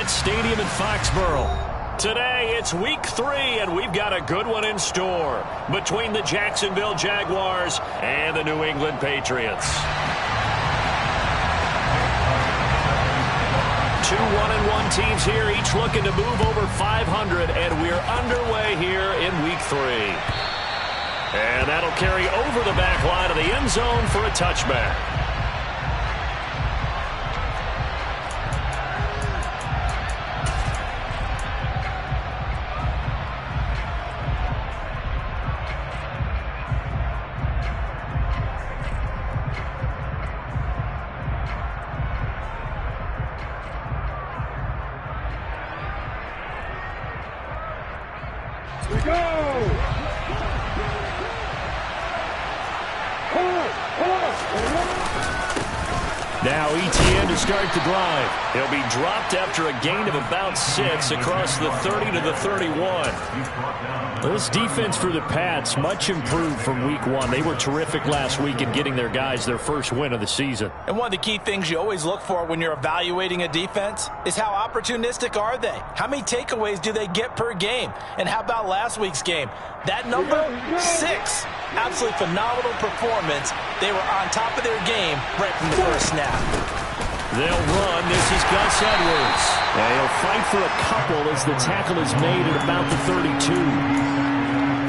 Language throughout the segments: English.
AGS Stadium in Foxborough. Today, it's week 3, and we've got a good one in store between the Jacksonville Jaguars and the New England Patriots. 2 1-1 teams here, each looking to move over 500, and we're underway here in week 3. And that'll carry over the back line of the end zone for a touchback. We go! Now ETN to start the drive. He'll be dropped after a gain of about 6 across the 30 to the 31. This defense for the Pats, much improved from week 1. They were terrific last week in getting their guys their first win of the season. And one of the key things you always look for when you're evaluating a defense is how opportunistic are they? How many takeaways do they get per game? And how about last week's game? That number, 6. Absolutely phenomenal performance. They were on top of their game right from the first snap. They'll run. This is Gus Edwards. And he'll fight for a couple as the tackle is made at about the 32.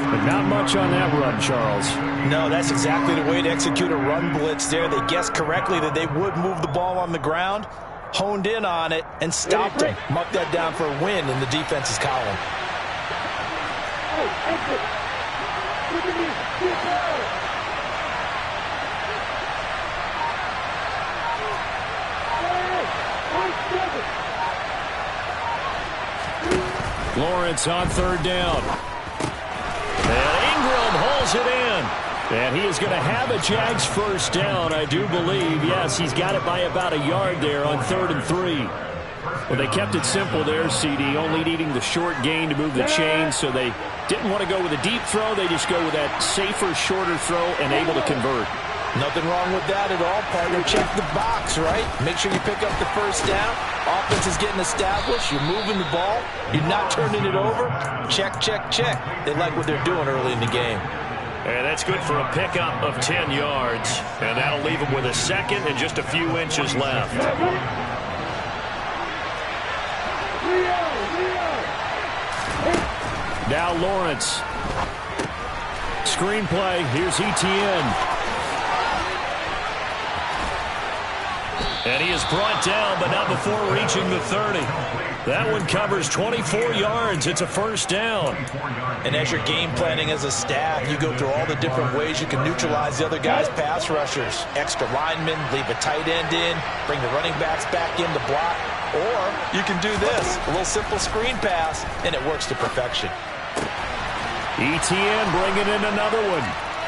But not much on that run, Charles. No, that's exactly the way to execute a run blitz there. They guessed correctly that they would move the ball on the ground, honed in on it, and stopped them. Mark that down for a win in the defense's column. Lawrence on 3rd down. And Ingram holds it in. And he is going to have a Jags first down, I do believe. Yes, he's got it by about a yard there on 3rd and 3. Well, they kept it simple there, CD, only needing the short gain to move the chains, so they didn't want to go with a deep throw. They just go with that safer, shorter throw and able to convert. Nothing wrong with that at all, partner. Check the box, right? Make sure you pick up the first down. Offense is getting established. You're moving the ball. You're not turning it over. Check, check, check. They like what they're doing early in the game. And that's good for a pickup of 10 yards. And that'll leave them with a second and just a few inches left. Now Lawrence. Screenplay. Here's ETN. And he is brought down, but not before reaching the 30. That one covers 24 yards. It's a first down. And as you're game planning as a staff, you go through all the different ways you can neutralize the other guy's pass rushers. Extra linemen, leave a tight end in, bring the running backs back in to block. Or you can do this, a little simple screen pass, and it works to perfection. ETN bringing in another one.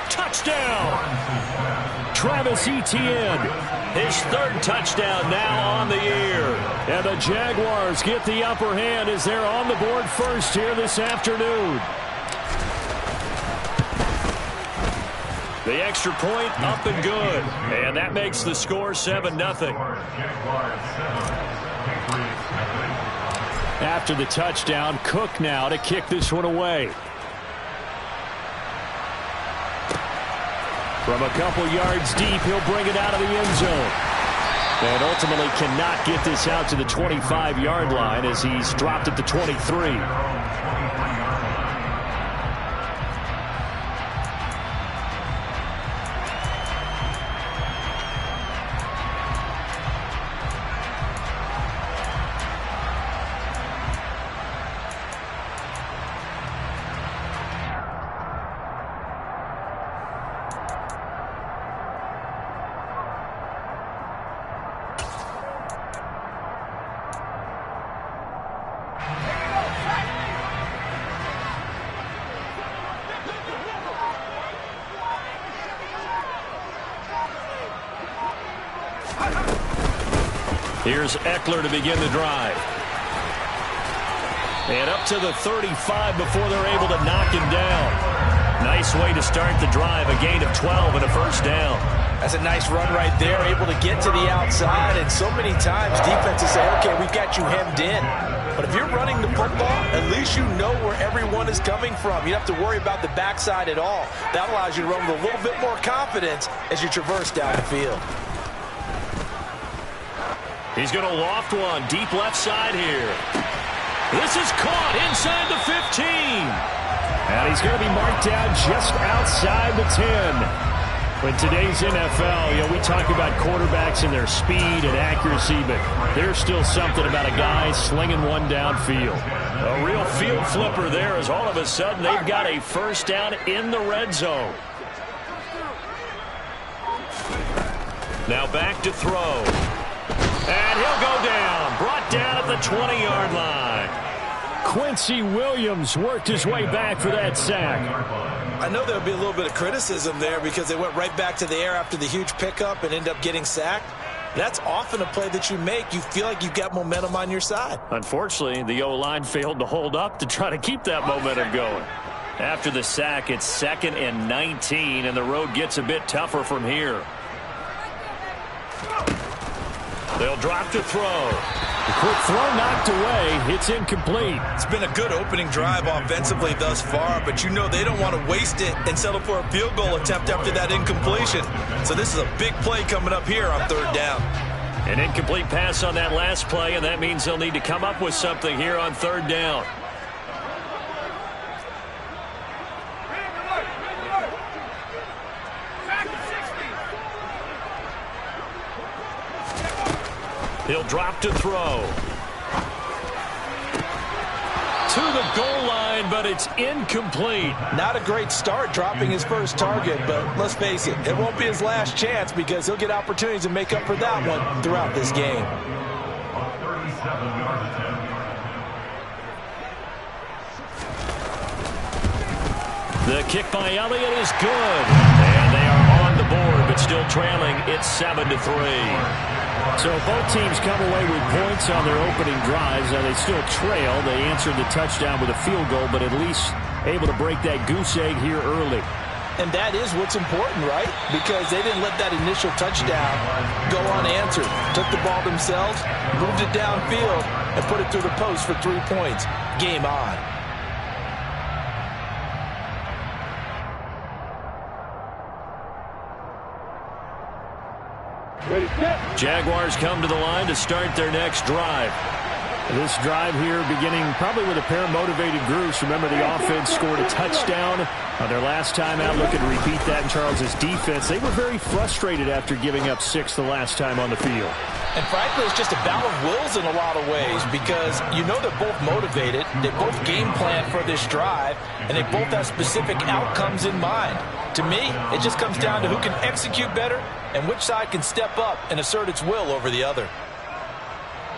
Touchdown! Travis Etienne, his 3rd touchdown now on the year. And the Jaguars get the upper hand as they're on the board first here this afternoon. The extra point up and good. And that makes the score 7-0. After the touchdown, Cook now to kick this one away. From a couple yards deep, he'll bring it out of the end zone. And ultimately cannot get this out to the 25-yard line as he's dropped at the 23. Here's Eckler to begin the drive. And up to the 35 before they're able to knock him down. Nice way to start the drive, a gain of 12 and a first down. That's a nice run right there, able to get to the outside, and so many times defenses say, okay, we've got you hemmed in. But if you're running the football, at least you know where everyone is coming from. You don't have to worry about the backside at all. That allows you to run with a little bit more confidence as you traverse down the field. He's going to loft one deep left side here. This is caught inside the 15. And he's going to be marked down just outside the 10. In today's NFL, we talk about quarterbacks and their speed and accuracy, but there's still something about a guy slinging one downfield. A real field flipper there as all of a sudden they've got a first down in the red zone. Now back to throw. And he'll go down. Brought down at the 20-yard line. Quincy Williams worked his way back for that sack. I know there'll be a little bit of criticism there because they went right back to the air after the huge pickup and end up getting sacked. That's often a play that you make. You feel like you've got momentum on your side. Unfortunately, the O-line failed to hold up to try to keep that momentum going. After the sack, it's 2nd and 19, and the road gets a bit tougher from here. They'll drop to throw. The quick throw knocked away. It's incomplete. It's been a good opening drive offensively thus far, but you know they don't want to waste it and settle for a field goal attempt after that incompletion. So this is a big play coming up here on 3rd down. An incomplete pass on that last play, and that means they'll need to come up with something here on 3rd down. He'll drop to throw. To the goal line, but it's incomplete. Not a great start dropping his first target, but let's face it, it won't be his last chance because he'll get opportunities to make up for that one throughout this game. The kick by Elliott is good. And they are on the board, but still trailing. It's 7-3. So both teams come away with points on their opening drives. Now they still trail. They answered the touchdown with a field goal, but at least able to break that goose egg here early. And that is what's important, right? Because they didn't let that initial touchdown go unanswered. Took the ball themselves, moved it downfield, and put it through the post for 3 points. Game on. Jaguars come to the line to start their next drive. This drive here beginning probably with a pair of motivated groups. Remember, the offense scored a touchdown on their last time out. Looking to repeat that in Charles's defense. They were very frustrated after giving up 6 the last time on the field. And frankly, it's just a battle of wills in a lot of ways because you know they're both motivated. They both game plan for this drive, and they both have specific outcomes in mind. To me, it just comes down to who can execute better and which side can step up and assert its will over the other.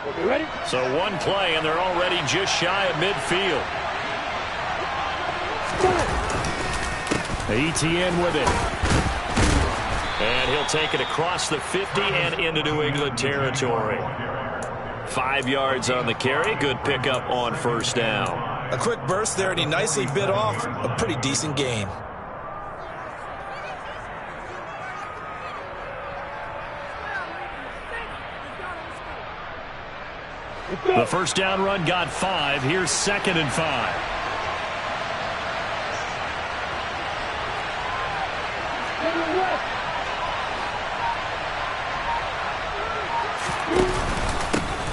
Okay, ready? So one play, and they're already just shy of midfield. ETN with it. And he'll take it across the 50 and into New England territory. 5 yards on the carry. Good pickup on 1st down. A quick burst there, and he nicely bit off a pretty decent gain. The 1st down run got 5. Here's 2nd and 5.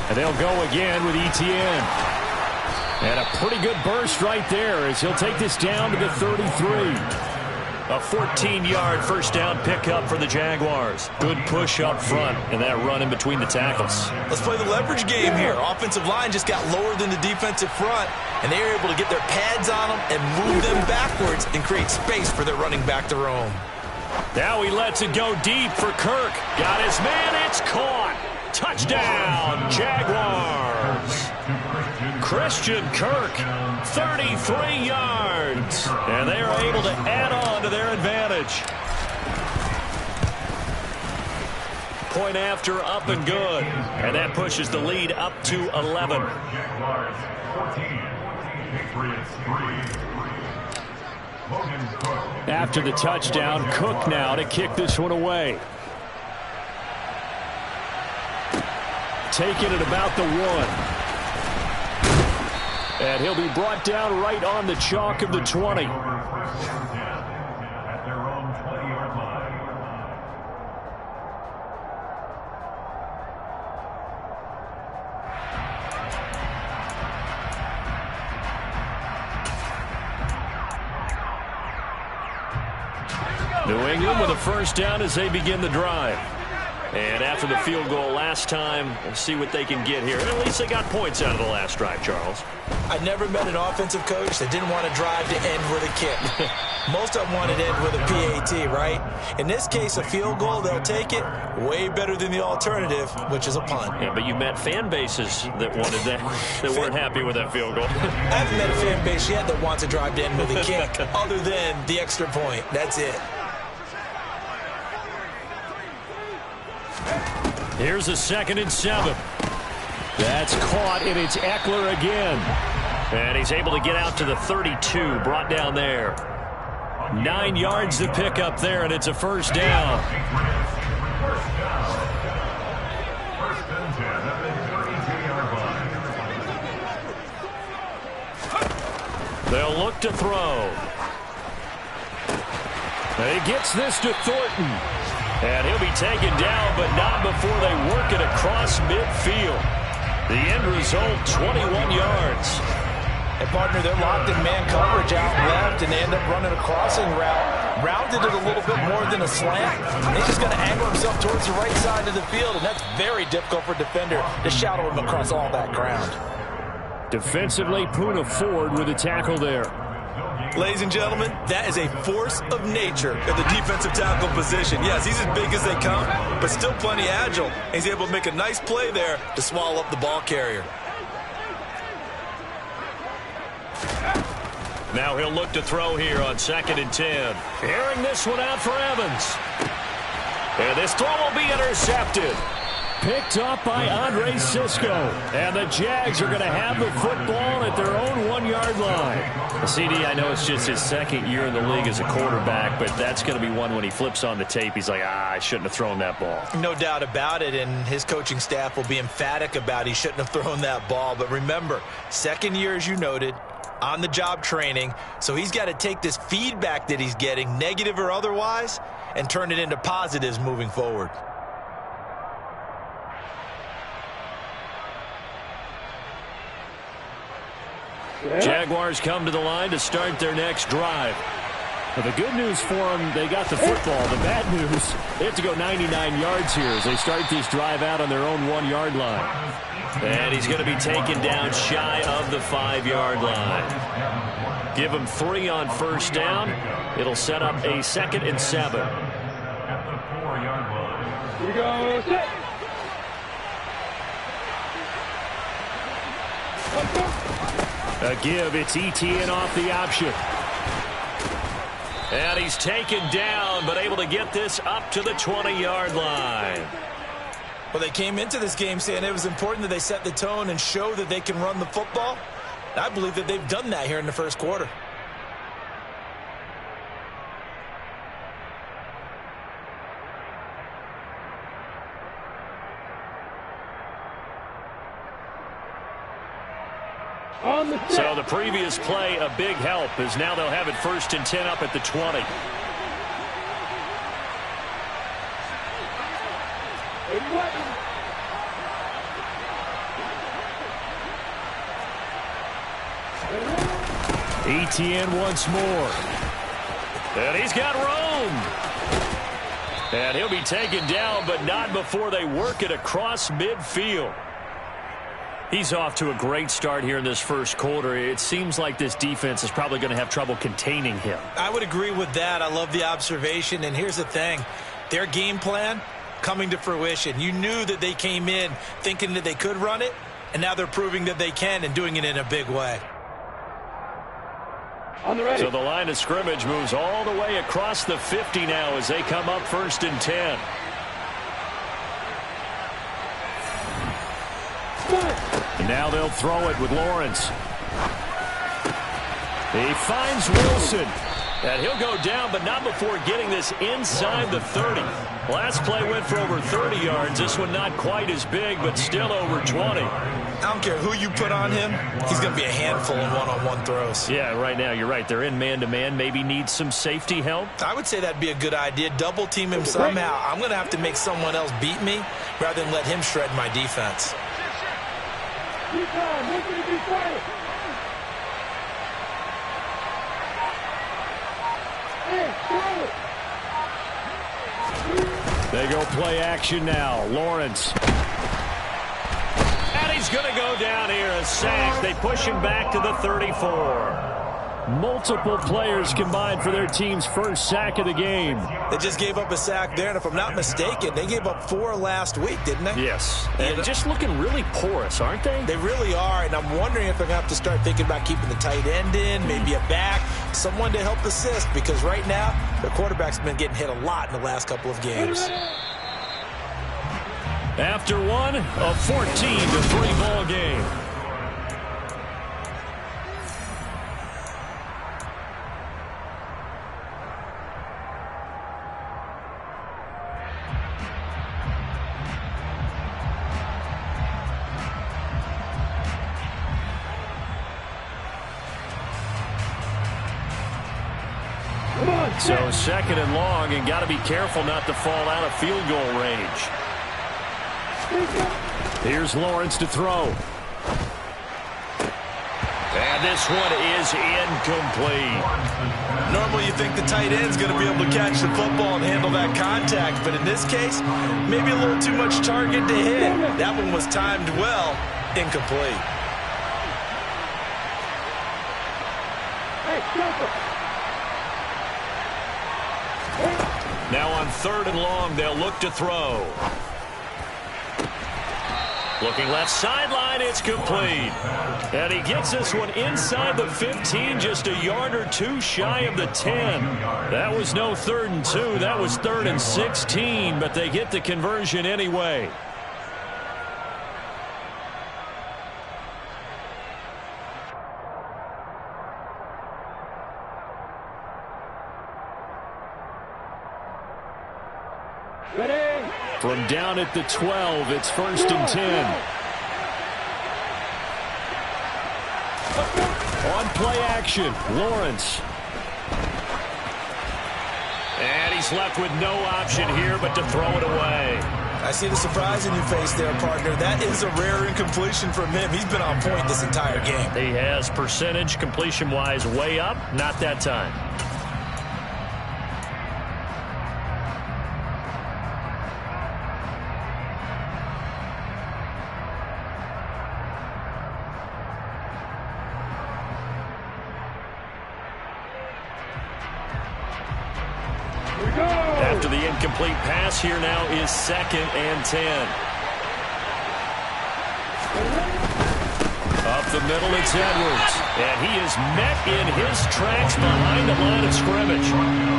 And they'll go again with ETN. And a pretty good burst right there as he'll take this down to the 33. A 14-yard 1st down pickup for the Jaguars. Good push up front and that run in between the tackles. Let's play the leverage game here. Offensive line just got lower than the defensive front, and they were able to get their pads on them and move them backwards and create space for their running back to roam. Now he lets it go deep for Kirk. Got his man. It's caught. Touchdown, Jaguars. Christian Kirk, 33 yards. And they are able to add on to their advantage. Point after, up and good. And that pushes the lead up to 11. After the touchdown, Cook now to kick this one away. taken at about the 1. And he'll be brought down right on the chalk of the 20. New England with a first down as they begin the drive. And after the field goal last time, we'll see what they can get here. At least they got points out of the last drive, Charles. I never met an offensive coach that didn't want to drive to end with a kick. Most of them wanted to end with a PAT, right? In this case, a field goal, they'll take it. Way better than the alternative, which is a punt. Yeah, but you met fan bases that wanted that, that weren't happy with that field goal. I haven't met a fan base yet that wants to drive to end with a kick, other than the extra point. That's it. Here's a 2nd and 7. That's caught, and it's Eckler again. And he's able to get out to the 32, brought down there. 9 yards to pick up there, and it's a first down. They'll look to throw. He gets this to Thornton. And he'll be taken down, but not before they work it across midfield. The end result, 21 yards. And, partner, they're locked in man coverage out left, and they end up running a crossing route. Rounded it a little bit more than a slant. He's just going to angle himself towards the right side of the field, and that's very difficult for a defender to shadow him across all that ground. Defensively, Poona Ford with a tackle there. Ladies and gentlemen, that is a force of nature at the defensive tackle position. Yes, he's as big as they come, but still plenty agile. He's able to make a nice play there to swallow up the ball carrier. Now he'll look to throw here on 2nd and 10. Airing this one out for Evans. And this throw will be intercepted. Picked up by Andre Sisco. And the Jags are going to have the football at their own 1-yard line. CD, I know it's just his 2nd year in the league as a quarterback, but that's going to be one when he flips on the tape. He's like, I shouldn't have thrown that ball. No doubt about it, and his coaching staff will be emphatic about he shouldn't have thrown that ball. But remember, 2nd year, as you noted, on-the-job training, so he's got to take this feedback that he's getting, negative or otherwise, and turn it into positives moving forward. Jaguars come to the line to start their next drive. Well, the good news for them, they got the football. The bad news, they have to go 99 yards here as they start this drive out on their own 1-yard line. And he's going to be taken down shy of the 5-yard line. Give him 3 on first down. It'll set up a 2nd and 7. Here we go, set. A give, it's ETN off the option. And he's taken down, but able to get this up to the 20-yard line. Well, they came into this game saying it was important that they set the tone and show that they can run the football. I believe that they've done that here in the first quarter. So the previous play, a big help, as now they'll have it 1st and 10 up at the 20. ETN once more. And he's got room. And he'll be taken down, but not before they work it across midfield. He's off to a great start here in this first quarter. It seems like this defense is probably going to have trouble containing him. I would agree with that. I love the observation. And here's the thing. Their game plan coming to fruition. You knew that they came in thinking that they could run it, and now they're proving that they can and doing it in a big way. On the ready. So the line of scrimmage moves all the way across the 50 now as they come up 1st and 10. And now they'll throw it with Lawrence. He finds Wilson. And he'll go down, but not before getting this inside the 30. Last play went for over 30 yards. This one not quite as big, but still over 20. I don't care who you put on him. He's going to be a handful in one-on-one throws. Yeah, right now, you're right. They're in man-to-man. Maybe need some safety help. I would say that'd be a good idea. Double team him somehow. I'm going to have to make someone else beat me rather than let him shred my defense. They go play action now. Lawrence. And he's going to go down here. A sack. They push him back to the 34. Multiple players combined for their team's first sack of the game. They just gave up a sack there, and if I'm not mistaken, they gave up 4 last week, didn't they? Yes. And just looking really porous, aren't they? They really are, and I'm wondering if they're going to have to start thinking about keeping the tight end in, maybe a back, someone to help assist, because right now, their quarterback's been getting hit a lot in the last couple of games. After one, a 14-3 ball game. So second and long, and got to be careful not to fall out of field goal range. Here's Lawrence to throw. And this one is incomplete. Normally you think the tight end's going to be able to catch the football and handle that contact, but in this case, maybe a little too much target to hit. That one was timed well, incomplete. Now on third and long, they'll look to throw. Looking left sideline, it's complete. And he gets this one inside the 15, just a yard or two shy of the 10. That was no 3rd and 2, that was 3rd and 16, but they get the conversion anyway. From down at the 12, it's 1st and 10. On play action, Lawrence. And he's left with no option here but to throw it away. I see the surprise in your face there, partner. That is a rare incompletion from him. He's been on point this entire game. He has percentage completion-wise way up, not that time. After the incomplete pass, here now is 2nd and 10. Up the middle, it's Edwards. And he is met in his tracks behind the line of scrimmage.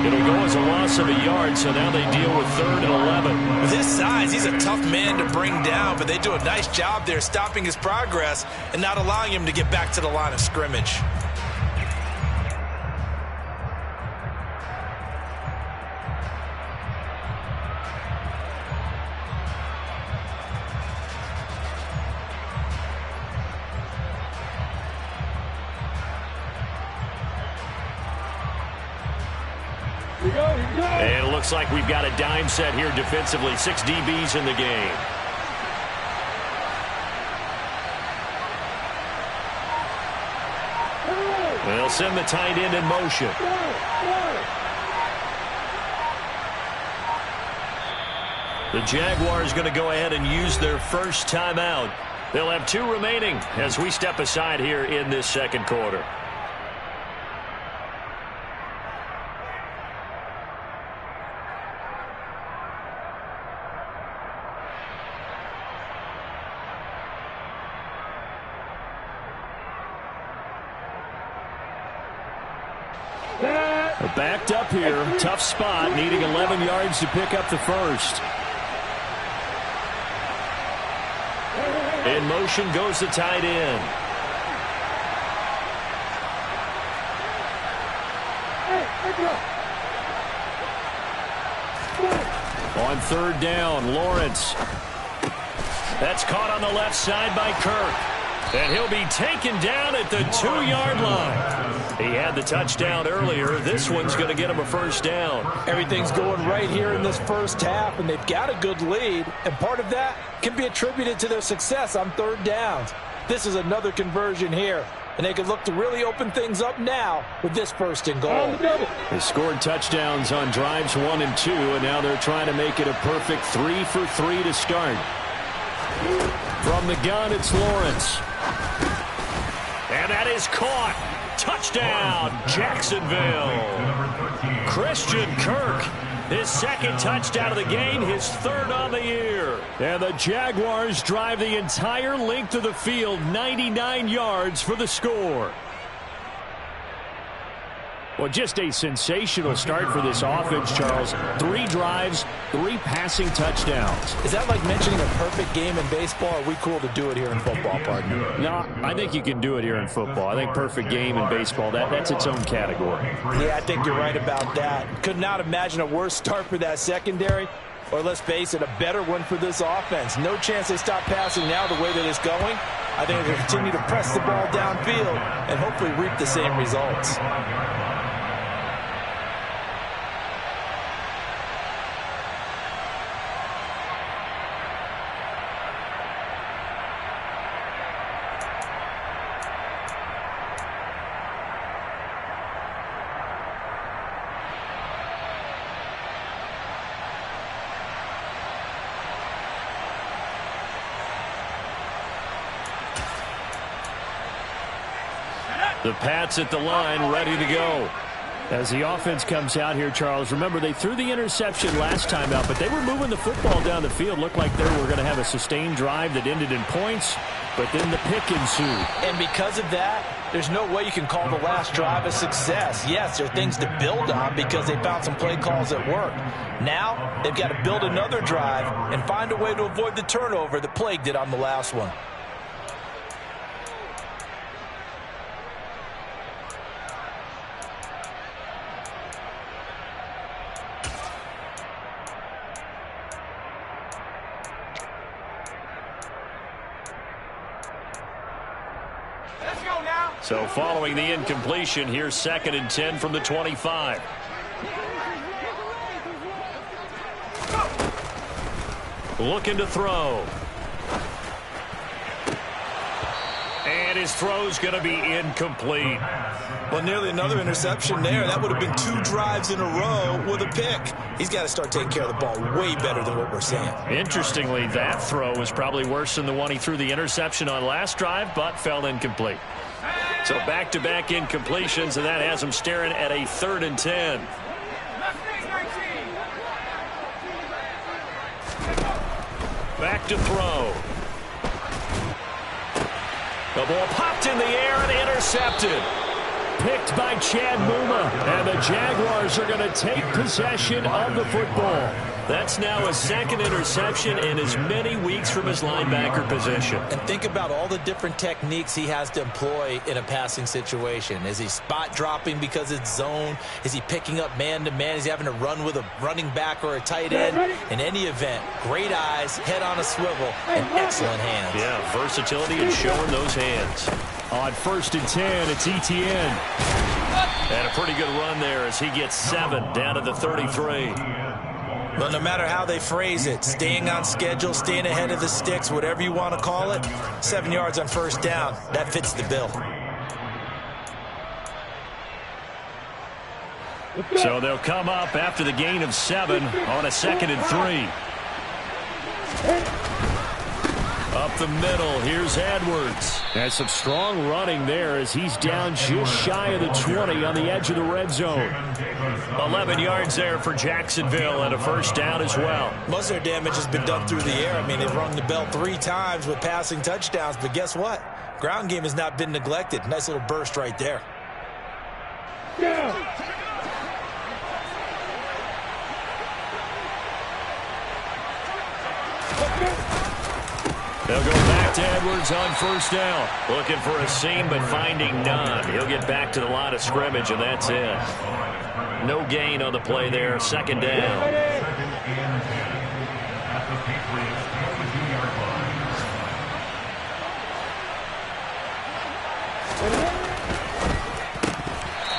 It'll go as a loss of a yard, so now they deal with 3rd and 11. With his size, he's a tough man to bring down, but they do a nice job there stopping his progress and not allowing him to get back to the line of scrimmage. And it looks like we've got a dime set here defensively. 6 DBs in the game. They'll send the tight end in motion. The Jaguars going to go ahead and use their first timeout. They'll have 2 remaining as we step aside here in this second quarter. Backed up here, tough spot, needing 11 yards to pick up the first. In motion goes the tight end. On third down, Lawrence. That's caught on the left side by Kirk. And he'll be taken down at the 2-yard line. He had the touchdown earlier. This one's going to get him a first down. Everything's going right here in this first half, and they've got a good lead. And part of that can be attributed to their success on third downs. This is another conversion here. And they could look to really open things up now with this first and goal. They scored touchdowns on drives 1 and 2, and now they're trying to make it a perfect 3 for 3 to start. From the gun, it's Lawrence. And that is caught. Touchdown, Jacksonville. Christian Kirk, his second touchdown of the game, his third on the year. And the Jaguars drive the entire length of the field, 99 yards for the score. Well, just a sensational start for this offense, Charles. 3 drives, 3 passing touchdowns. Is that like mentioning a perfect game in baseball? Or are we cool to do it here in football, partner? No, I think you can do it here in football. I think perfect game in baseball, that's its own category. Yeah, I think you're right about that. Could not imagine a worse start for that secondary. Or let's face it, a better one for this offense. No chance they stop passing now the way that it's going. I think they'll continue to press the ball downfield and hopefully reap the same results. The Pats at the line, ready to go. As the offense comes out here, Charles, remember they threw the interception last time out, but they were moving the football down the field. Looked like they were going to have a sustained drive that ended in points, but then the pick ensued. And because of that, there's no way you can call the last drive a success. Yes, there are things to build on because they found some play calls that worked. Now, they've got to build another drive and find a way to avoid the turnover that plagued it on the last one. So following the incompletion, here's 2nd and 10 from the 25. Looking to throw. And his throw's going to be incomplete. Well, nearly another interception there. That would have been 2 drives in a row with a pick. He's got to start taking care of the ball way better than what we're seeing. Interestingly, that throw was probably worse than the one he threw the interception on last drive, but fell incomplete. So back-to-back incompletions, and that has him staring at a 3rd and 10. Back to throw. The ball popped in the air and intercepted. Picked by Chad Muma, and the Jaguars are going to take possession of the football. That's now a 2nd interception in as many weeks from his linebacker position. And think about all the different techniques he has to employ in a passing situation. Is he spot dropping because it's zone? Is he picking up man-to-man? Is he having to run with a running back or a tight end? In any event, great eyes, head on a swivel, and excellent hands. Yeah, versatility and showing those hands. On 1st and 10, it's Etienne. And a pretty good run there as he gets 7 down to the 33. Well, no matter how they phrase it, staying on schedule, staying ahead of the sticks, whatever you want to call it, 7 yards on 1st down, that fits the bill. So they'll come up after the gain of 7 on a 2nd and 3. Up the middle, here's Edwards. Has some strong running there as he's down just shy of the 20 on the edge of the red zone. 11 yards there for Jacksonville and a 1st down as well. Most of their damage has been done through the air. I mean, they've rung the bell 3 times with passing touchdowns, but guess what? Ground game has not been neglected. Nice little burst right there. Yeah. They'll go back to Edwards on 1st down. Looking for a seam, but finding none. He'll get back to the line of scrimmage, and that's it. No gain on the play there. 2nd down.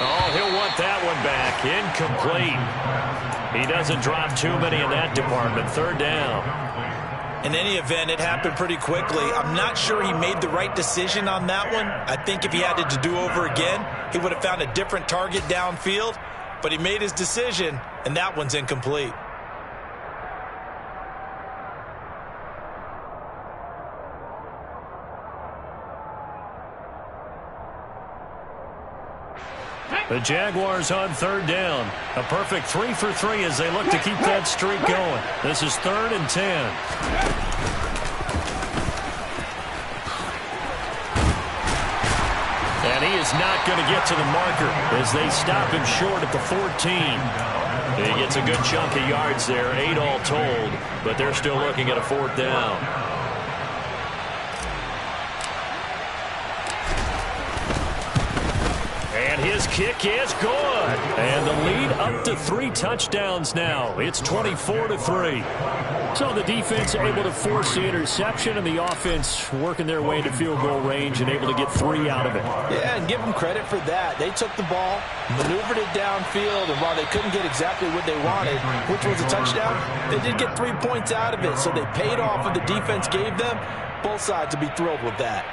Oh, he'll want that one back. Incomplete. He doesn't drop too many in that department. Third down. In any event, it happened pretty quickly. I'm not sure he made the right decision on that one. I think if he had it to do over again, he would have found a different target downfield. But he made his decision, and that one's incomplete. The Jaguars on third down. A perfect 3 for 3 as they look to keep that streak going. This is 3rd and 10. And he is not going to get to the marker as they stop him short at the 14. He gets a good chunk of yards there, 8 all told, but they're still looking at a 4th down. And his kick is good. And the lead up to 3 touchdowns now. It's 24-3. So the defense able to force the interception, and the offense working their way into field goal range and able to get 3 out of it. Yeah, and give them credit for that. They took the ball, maneuvered it downfield, and while they couldn't get exactly what they wanted, which was a touchdown, they did get 3 points out of it. So they paid off what the defense gave them. Both sides will be thrilled with that.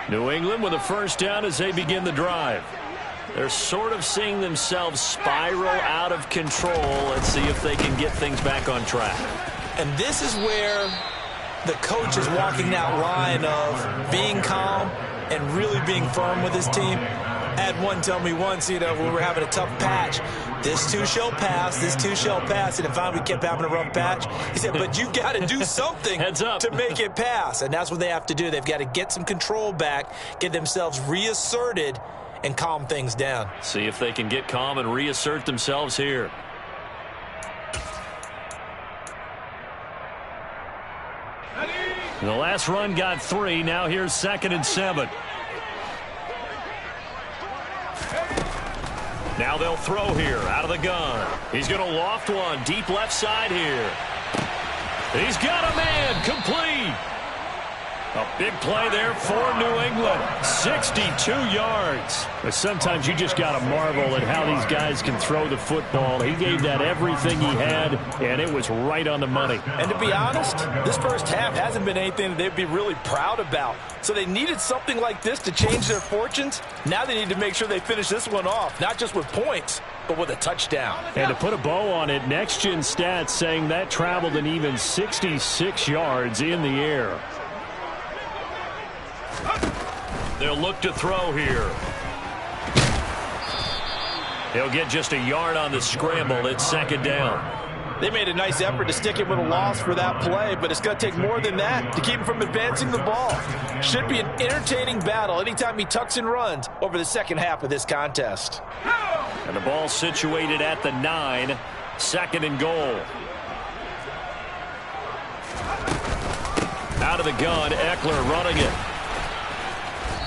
New England with a first down as they begin the drive. They're sort of seeing themselves spiral out of control. Let's see if they can get things back on track. And this is where the coach is walking that line of being calm and really being firm with his team. I had one tell me once, when we were having a tough patch, this too shall pass, this too shall pass. And finally we kept having a rough patch. He said, but you got to do something to make it pass. And that's what they have to do. They've got to get some control back, get themselves reasserted, and calm things down. See if they can get calm and reassert themselves here. The last run got 3. Now here's 2nd and 7. Now they'll throw here out of the gun. He's going to loft one deep left side here. He's got a man. Complete. A big play there for New England. 62 yards. But sometimes you just got to marvel at how these guys can throw the football. He gave that everything he had, and it was right on the money. And to be honest, this first half hasn't been anything that they'd be really proud about. So they needed something like this to change their fortunes. Now they need to make sure they finish this one off, not just with points, but with a touchdown. And to put a bow on it, Next Gen Stats saying that traveled an even 66 yards in the air. They'll look to throw here. He'll get just a yard on the scramble. It's 2nd down. They made a nice effort to stick him with a loss for that play, but it's going to take more than that to keep him from advancing the ball. Should be an entertaining battle anytime he tucks and runs over the second half of this contest. And the ball situated at the 9. 2nd and goal. Out of the gun, Eckler running it.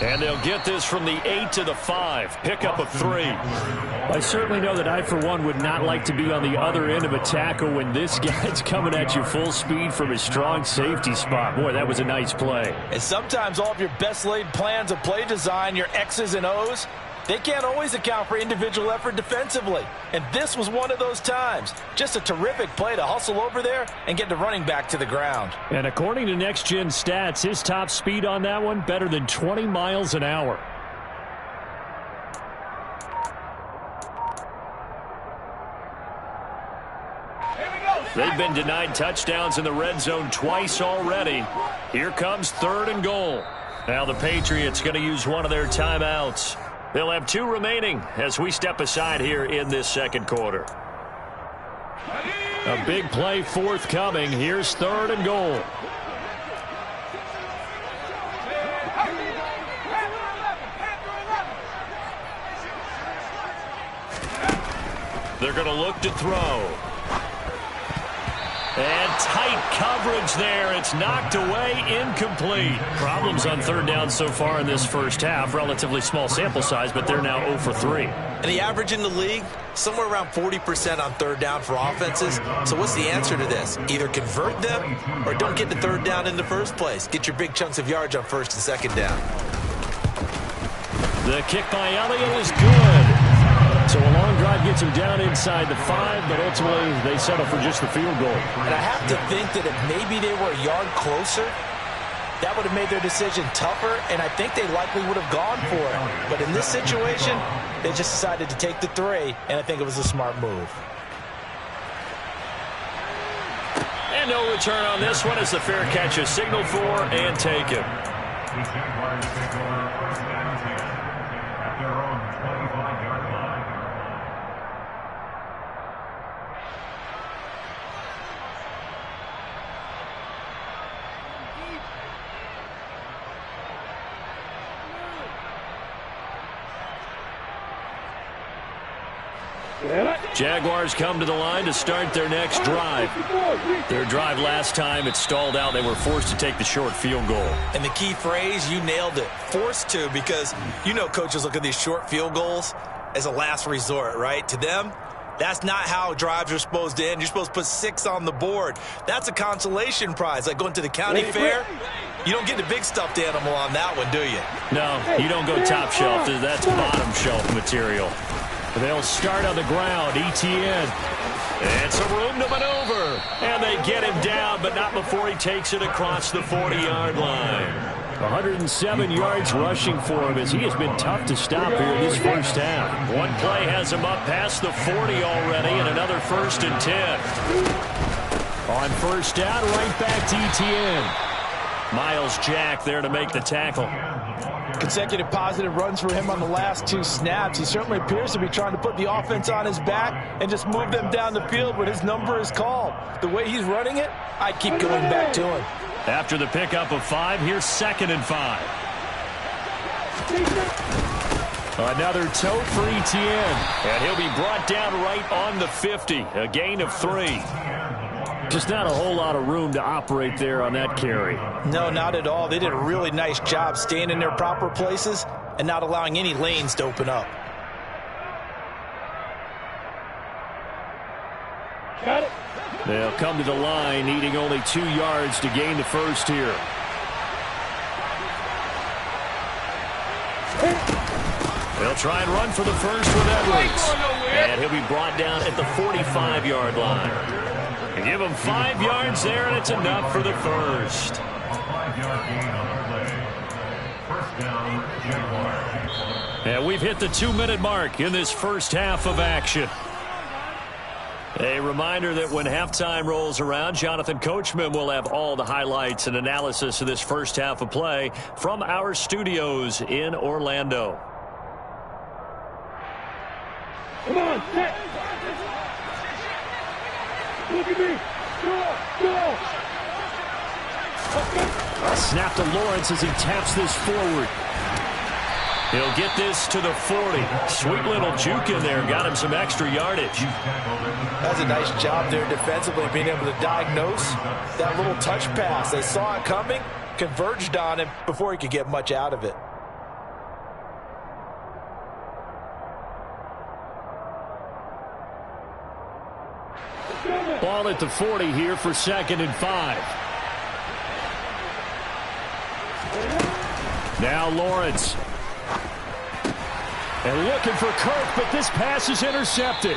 And they'll get this from the 8 to the 5. Pickup of 3. I certainly know that I, for one, would not like to be on the other end of a tackle when this guy's coming at you full speed from his strong safety spot. Boy, that was a nice play. And sometimes all of your best laid plans of play design, your X's and O's, they can't always account for individual effort defensively. And this was one of those times. Just a terrific play to hustle over there and get the running back to the ground. And according to Next Gen Stats, his top speed on that one, better than 20 miles an hour. They've been denied touchdowns in the red zone twice already. Here comes 3rd and goal. Now the Patriots going to use one of their timeouts. They'll have 2 remaining as we step aside here in this second quarter. A big play forthcoming. Here's 3rd and goal. They're going to look to throw. And tight coverage there. It's knocked away, incomplete. Problems on third down so far in this first half. Relatively small sample size, but they're now 0 for 3. And the average in the league, somewhere around 40% on third down for offenses. So what's the answer to this? Either convert them or don't get the third down in the first place. Get your big chunks of yards on first and second down. The kick by Elliott is good. So a long drive gets him down inside the 5, but ultimately they settle for just the field goal. And I have to think that if maybe they were a yard closer, that would have made their decision tougher, and I think they likely would have gone for it. But in this situation, they just decided to take the 3, and I think it was a smart move. And no return on this one as the fair catch is signaled for and taken. Jaguars come to the line to start their next drive. Their drive last time, it stalled out. They were forced to take the short field goal. And the key phrase, you nailed it, forced to, because you know coaches look at these short field goals as a last resort, right? To them, that's not how drives are supposed to end. You're supposed to put 6 on the board. That's a consolation prize, like going to the county fair. You don't get the big stuffed animal on that one, do you? No, you don't go top shelf. That's bottom shelf material. They'll start on the ground. Etienne. It's a room to maneuver. And they get him down, but not before he takes it across the 40-yard line. 107 yards rushing for him as he has been tough to stop here in this first half. One play has him up past the 40 already, and another 1st and 10. On first down, right back to Etienne. Miles Jack there to make the tackle. Consecutive positive runs for him on the last 2 snaps. He certainly appears to be trying to put the offense on his back and just move them down the field when his number is called. The way he's running it, I'd keep going back to him. After the pickup of 5, here's 2nd and 5. Another tote for Etienne. And he'll be brought down right on the 50. A gain of 3. Just not a whole lot of room to operate there on that carry. No, not at all. They did a really nice job staying in their proper places and not allowing any lanes to open up. Got it. They'll come to the line needing only 2 yards to gain the first here. They'll try and run for the first with Edwards. And he'll be brought down at the 45-yard line. Give him 5 yards there, and it's enough for the first. And we've hit the 2-minute mark in this first half of action. A reminder that when halftime rolls around, Jonathan Coachman will have all the highlights and analysis of this first half of play from our studios in Orlando. Come on, set. Look at me. Go. Snap to Lawrence as he taps this forward. He'll get this to the 40. Sweet little juke in there. Got him some extra yardage. That's a nice job there defensively, being able to diagnose that little touch pass. They saw it coming, converged on him before he could get much out of it. Ball at the 40 here for 2nd and 5. Now Lawrence. And looking for Kirk, but this pass is intercepted.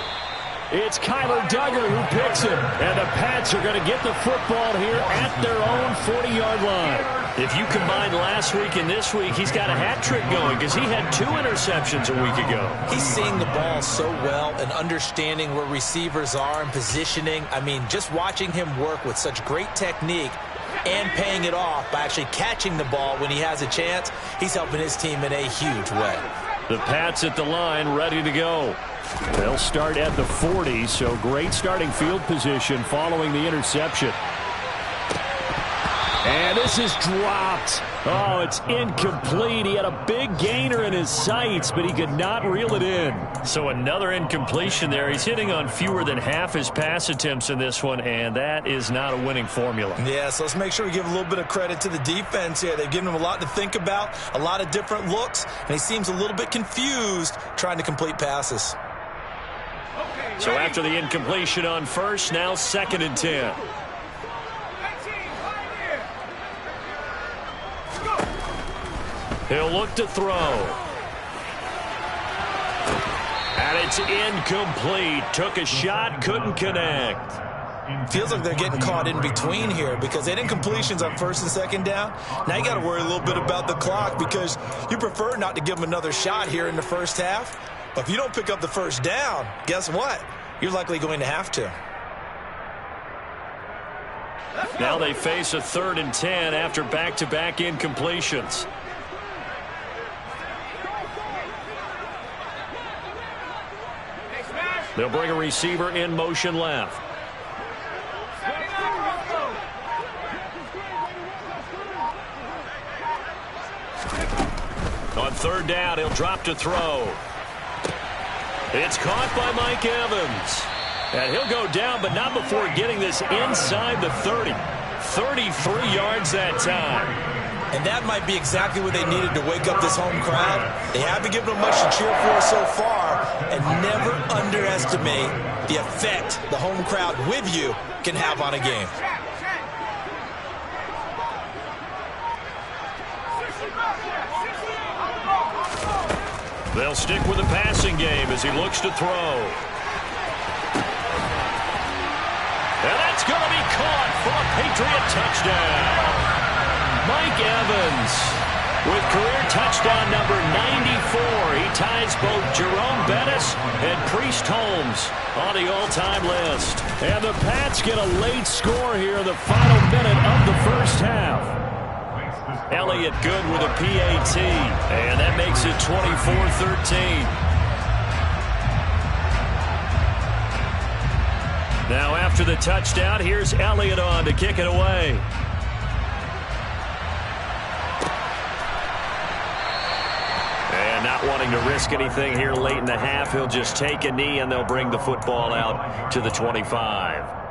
It's Kyler Duggar who picks it. And the Pats are going to get the football here at their own 40-yard line. If you combine last week and this week, he's got a hat trick going because he had 2 interceptions a week ago. He's seeing the ball so well and understanding where receivers are and positioning. I mean, just watching him work with such great technique and paying it off by actually catching the ball when he has a chance, he's helping his team in a huge way. The Pats at the line, ready to go. They'll start at the 40, so great starting field position following the interception. And this is dropped. Oh, it's incomplete. He had a big gainer in his sights, but he could not reel it in. So another incompletion there. He's hitting on fewer than half his pass attempts in this one, and that is not a winning formula. Yeah, so let's make sure we give a little bit of credit to the defense here. They've given him a lot to think about, a lot of different looks, and he seems a little bit confused trying to complete passes. So after the incompletion on first, now 2nd and 10. He'll look to throw. And it's incomplete. Took a shot, couldn't connect. Feels like they're getting caught in between here because they had incompletions on 1st and 2nd down. Now you got to worry a little bit about the clock because you prefer not to give them another shot here in the first half. But if you don't pick up the 1st down, guess what? You're likely going to have to. Now they face a 3rd and 10 after back-to-back incompletions. They'll bring a receiver in motion left. On 3rd down, he'll drop to throw. It's caught by Mike Evans. And he'll go down, but not before getting this inside the 30. 33 yards that time. And that might be exactly what they needed to wake up this home crowd. They haven't given them much to cheer for so far. And never underestimate the effect the home crowd with you can have on a game. They'll stick with the passing game as he looks to throw. And that's going to be caught for a Patriot touchdown. Mike Evans with career touchdown number 94. He ties both Jerome Bettis and Priest Holmes on the all-time list. And the Pats get a late score here in the final minute of the first half. Elliott good with a PAT, and that makes it 24-13. Now after the touchdown, here's Elliott on to kick it away. And not wanting to risk anything here late in the half, he'll just take a knee and they'll bring the football out to the 25.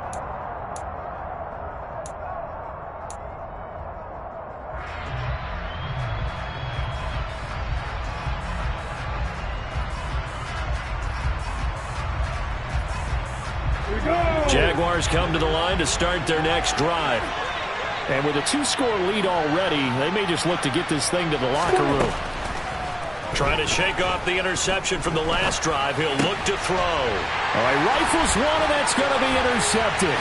Jaguars come to the line to start their next drive. And with a 2-score lead already, they may just look to get this thing to the locker room. Trying to shake off the interception from the last drive. He'll look to throw. All right, rifles one, and that's going to be intercepted.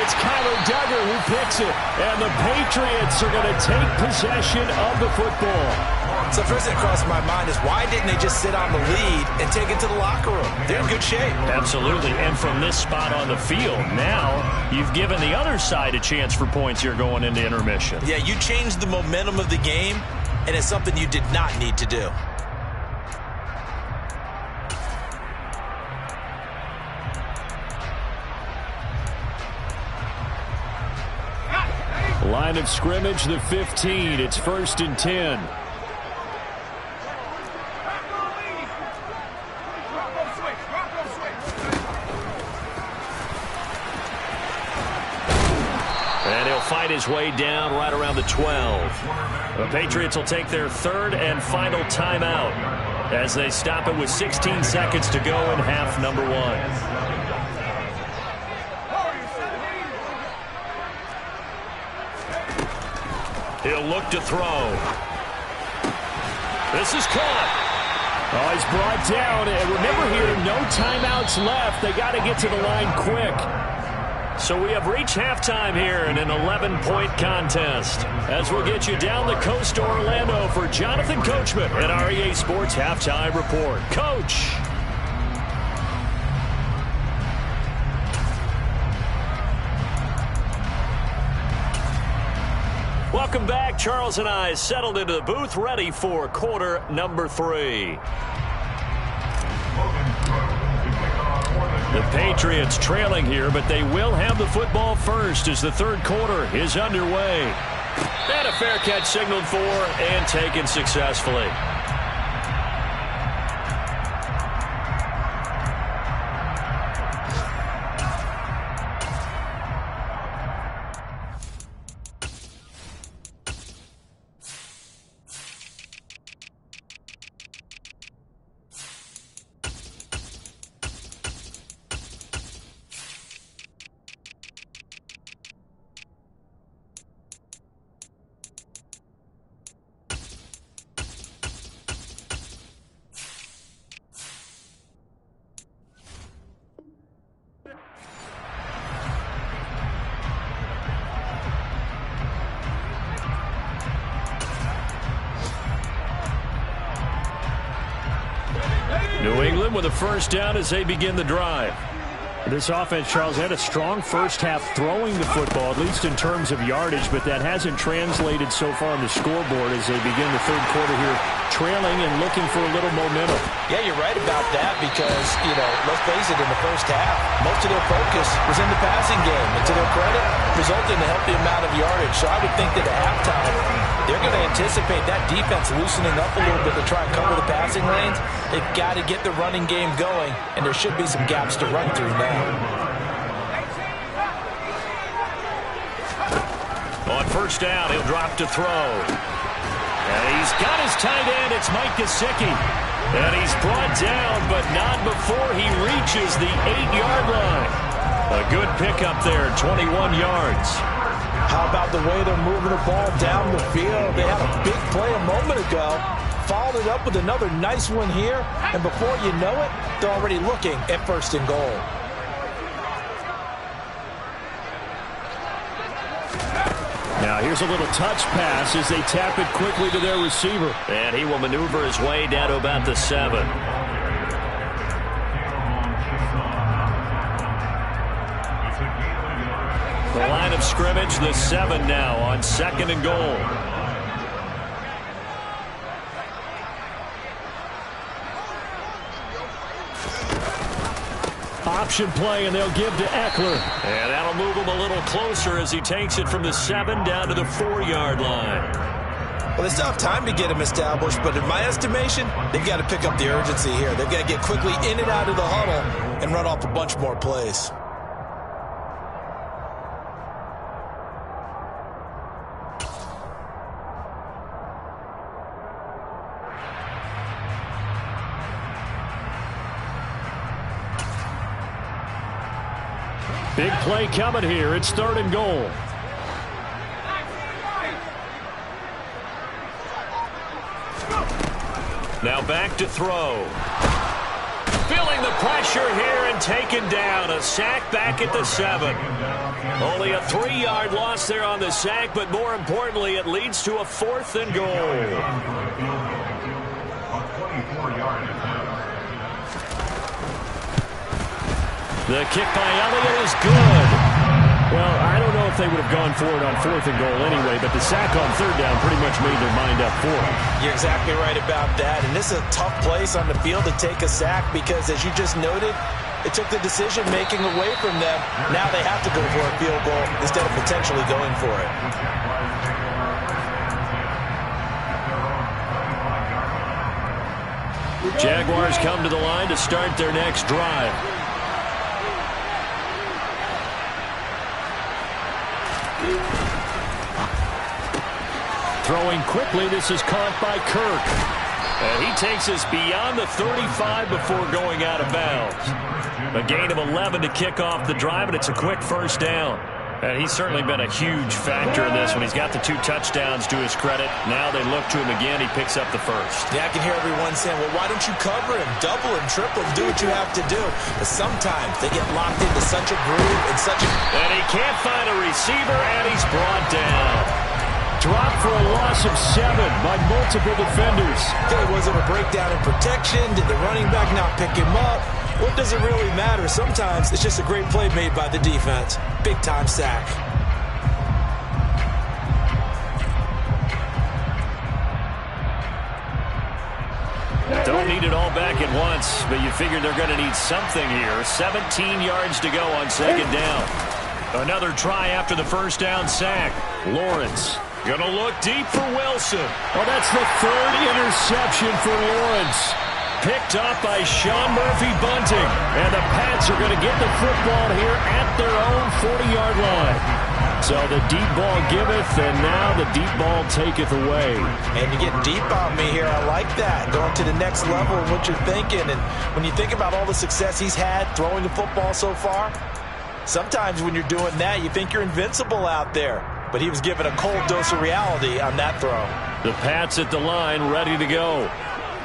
It's Kyler Duggar who picks it. And the Patriots are going to take possession of the football. So the first thing that crossed my mind is why didn't they just sit on the lead and take it to the locker room? They're in good shape. Absolutely. And from this spot on the field, now you've given the other side a chance for points here going into intermission. Yeah, you changed the momentum of the game, and it's something you did not need to do. Line of scrimmage, the 15. It's 1st and 10. And he'll fight his way down right around the 12. The Patriots will take their 3rd and final timeout as they stop it with 16 seconds to go in half number 1. He'll look to throw. This is caught. Oh, he's brought down. And remember here, no timeouts left. They got to get to the line quick. So we have reached halftime here in an 11-point contest. As we'll get you down the coast to Orlando for Jonathan Coachman at our EA Sports Halftime Report. Coach. Welcome back. Charles and I settled into the booth, ready for quarter number 3. The Patriots trailing here, but they will have the football first as the 3rd quarter is underway. And a fair catch signaled for and taken successfully. New England with a first down as they begin the drive. This offense, Charles, had a strong first half throwing the football, at least in terms of yardage, but that hasn't translated so far on the scoreboard as they begin the third quarter here, trailing and looking for a little momentum. Yeah, you're right about that because, let's face it, in the first half, most of their focus was in the passing game. And to their credit, resulted in a healthy amount of yardage. So I would think that at halftime, they're going to anticipate that defense loosening up a little bit to try and cover the passing lanes. They've got to get the running game going, and there should be some gaps to run through now. On first down, he'll drop to throw. And he's got his tight end. It's Mike Gesicki. And he's brought down, but not before he reaches the 8-yard line. A good pickup there, 21 yards. How about the way they're moving the ball down the field? They had a big play a moment ago. Followed it up with another nice one here. And before you know it, they're already looking at first and goal. Now here's a little touch pass as they tap it quickly to their receiver. And he will maneuver his way down to about the 7. The line of scrimmage, the 7 now on second and goal. Option play, and they'll give to Eckler. And that'll move him a little closer as he takes it from the 7 down to the 4-yard line. Well, they still have time to get him established, but in my estimation, they've got to pick up the urgency here. They've got to get quickly in and out of the huddle and run off a bunch more plays. Big play coming here. It's third and goal. Now back to throw. Feeling the pressure here and taken down. A sack back at the 7. Only a 3-yard loss there on the sack, but more importantly, it leads to a 4th and goal. The kick by Elliott is good. Well, I don't know if they would have gone for it on 4th and goal anyway, but the sack on 3rd down pretty much made their mind up for it. You're exactly right about that, and this is a tough place on the field to take a sack because, as you just noted, it took the decision-making away from them. Now they have to go for a field goal instead of potentially going for it. Jaguars come to the line to start their next drive. Throwing quickly, this is caught by Kirk. And he takes us beyond the 35 before going out of bounds. A gain of 11 to kick off the drive, and it's a quick first down. And he's certainly been a huge factor in this one. He's got the 2 touchdowns to his credit. Now they look to him again. He picks up the first. Yeah, I can hear everyone saying, well, why don't you cover him? Double him, triple him, do what you have to do. But sometimes they get locked into such a groove and such a... And he can't find a receiver, and he's brought down. Dropped for a loss of 7 by multiple defenders. Okay, was it a breakdown in protection? Did the running back not pick him up? What does it really matter? Sometimes it's just a great play made by the defense. Big-time sack. Don't need it all back at once, but you figure they're going to need something here. 17 yards to go on second down. Another try after the first down sack. Lawrence Gonna look deep for Wilson. Well, that's the third interception for Lawrence. Picked up by Sean Murphy-Bunting. And the Pats are going to get the football here at their own 40-yard line. So the deep ball giveth, and now the deep ball taketh away. And you get deep on me here. I like that. Going to the next level of what you're thinking. And when you think about all the success he's had throwing the football so far, sometimes when you're doing that, you think you're invincible out there. But he was given a cold dose of reality on that throw. The Pats at the line, ready to go.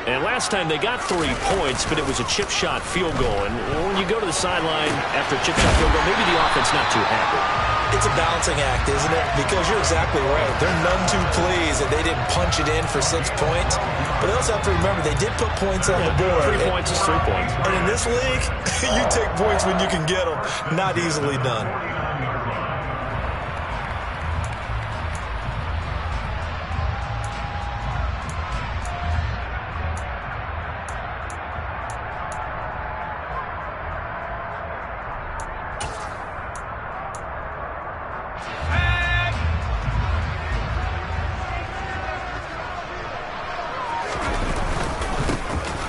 And last time they got 3 points, but it was a chip shot field goal. And when you go to the sideline after a chip shot field goal, maybe the offense not too happy. It's a balancing act, isn't it? Because you're exactly right. They're none too pleased that they didn't punch it in for 6 points. But they also have to remember they did put points on the board. 3 points is 3 points. And in this league, you take points when you can get them. Not easily done.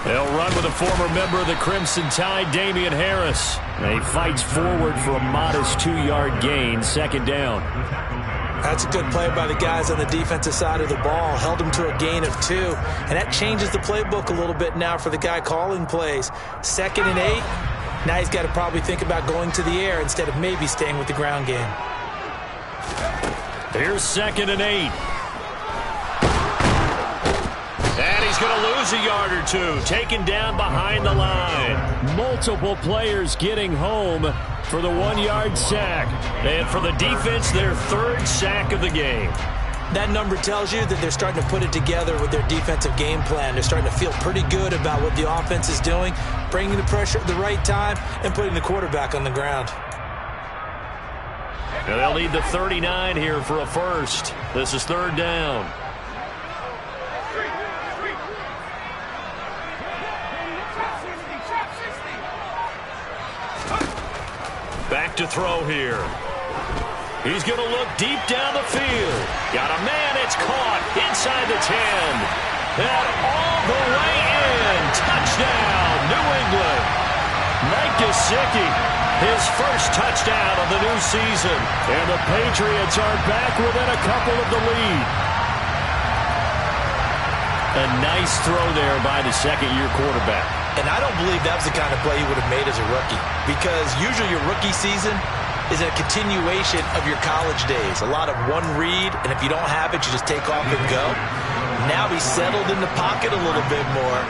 They'll run with a former member of the Crimson Tide, Damian Harris. And he fights forward for a modest 2-yard gain, second down. That's a good play by the guys on the defensive side of the ball. Held him to a gain of 2. And that changes the playbook a little bit now for the guy calling plays. 2nd and 8. Now he's got to probably think about going to the air instead of maybe staying with the ground game. Here's 2nd and 8. And he's going to lose a yard or 2. Taken down behind the line. Multiple players getting home for the 1-yard sack. And for the defense, their 3rd sack of the game. That number tells you that they're starting to put it together with their defensive game plan. They're starting to feel pretty good about what the offense is doing, bringing the pressure at the right time, and putting the quarterback on the ground. And they'll need the 39 here for a first. This is 3rd down. Back to throw here. He's going to look deep down the field. Got a man. It's caught inside the 10. And all the way in. Touchdown, New England. Mike Gesicki, his first touchdown of the new season. And the Patriots are back within a couple of the lead. A nice throw there by the second-year quarterback. And I don't believe that was the kind of play he would have made as a rookie. Because usually your rookie season is a continuation of your college days. A lot of one read, and if you don't have it, you just take off and go. Now he's settled in the pocket a little bit more,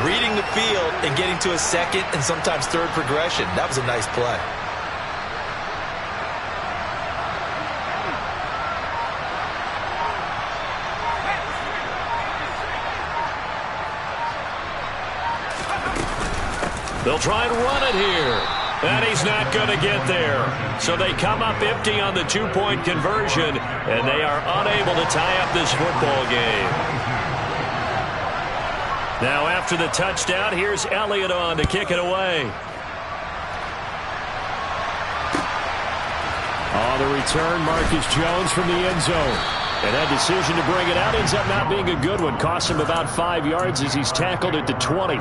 reading the field and getting to a second and sometimes third progression. That was a nice play. They'll try and run it here. And he's not going to get there. So they come up empty on the 2-point conversion, and they are unable to tie up this football game. Now after the touchdown, here's Elliott on to kick it away. On the return, Marcus Jones from the end zone. And that decision to bring it out ends up not being a good one. Costs him about 5 yards as he's tackled at the 20.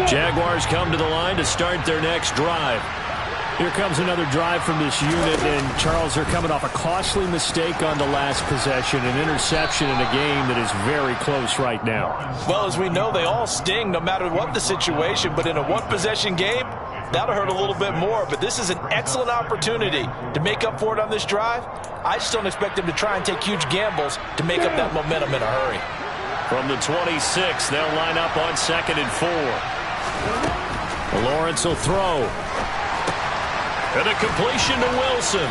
Jaguars come to the line to start their next drive. Here comes another drive from this unit, and Charles, they're coming off a costly mistake on the last possession, an interception in a game that is very close right now. Well, as we know, they all sting no matter what the situation, but in a one-possession game, that'll hurt a little bit more. But this is an excellent opportunity to make up for it on this drive. I just don't expect them to try and take huge gambles to make up that momentum in a hurry. From the 26, they'll line up on 2nd and 4. Lawrence will throw. And a completion to Wilson.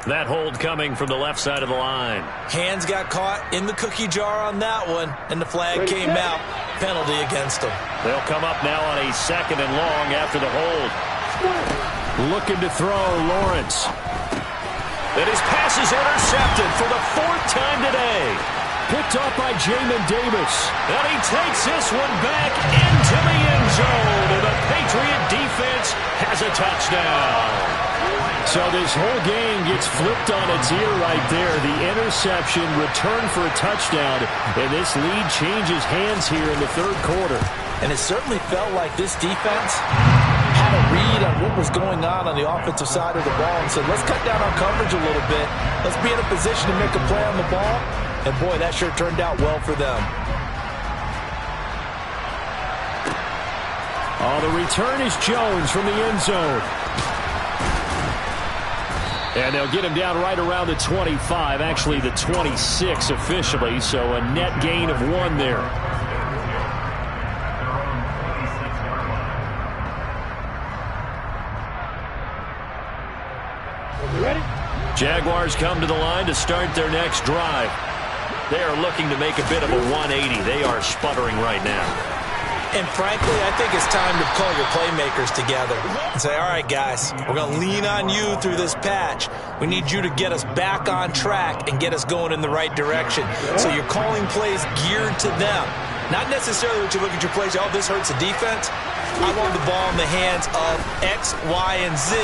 That hold coming from the left side of the line. Hands got caught in the cookie jar on that one, and the flag came out. Penalty against them. They'll come up now on a 2nd and long after the hold. Looking to throw, Lawrence. And his pass is intercepted for the 4th time today. Picked off by Jamin Davis. And he takes this one back into the end zone. And the Patriot defense has a touchdown. So this whole game gets flipped on its ear right there. The interception, return for a touchdown. And this lead changes hands here in the 3rd quarter. And it certainly felt like this defense had a read on what was going on the offensive side of the ball and said, let's cut down our coverage a little bit. Let's be in a position to make a play on the ball. And, boy, that sure turned out well for them. Oh, the return is Jones from the end zone. And they'll get him down right around the 25, actually the 26 officially, so a net gain of 1 there. Ready? Jaguars come to the line to start their next drive. They are looking to make a bit of a 180. They are sputtering right now. And frankly, I think it's time to call your playmakers together and say, all right, guys, we're going to lean on you through this patch. We need you to get us back on track and get us going in the right direction. So you're calling plays geared to them. Not necessarily what you look at your plays, oh, this hurts the defense. I want the ball in the hands of X, Y, and Z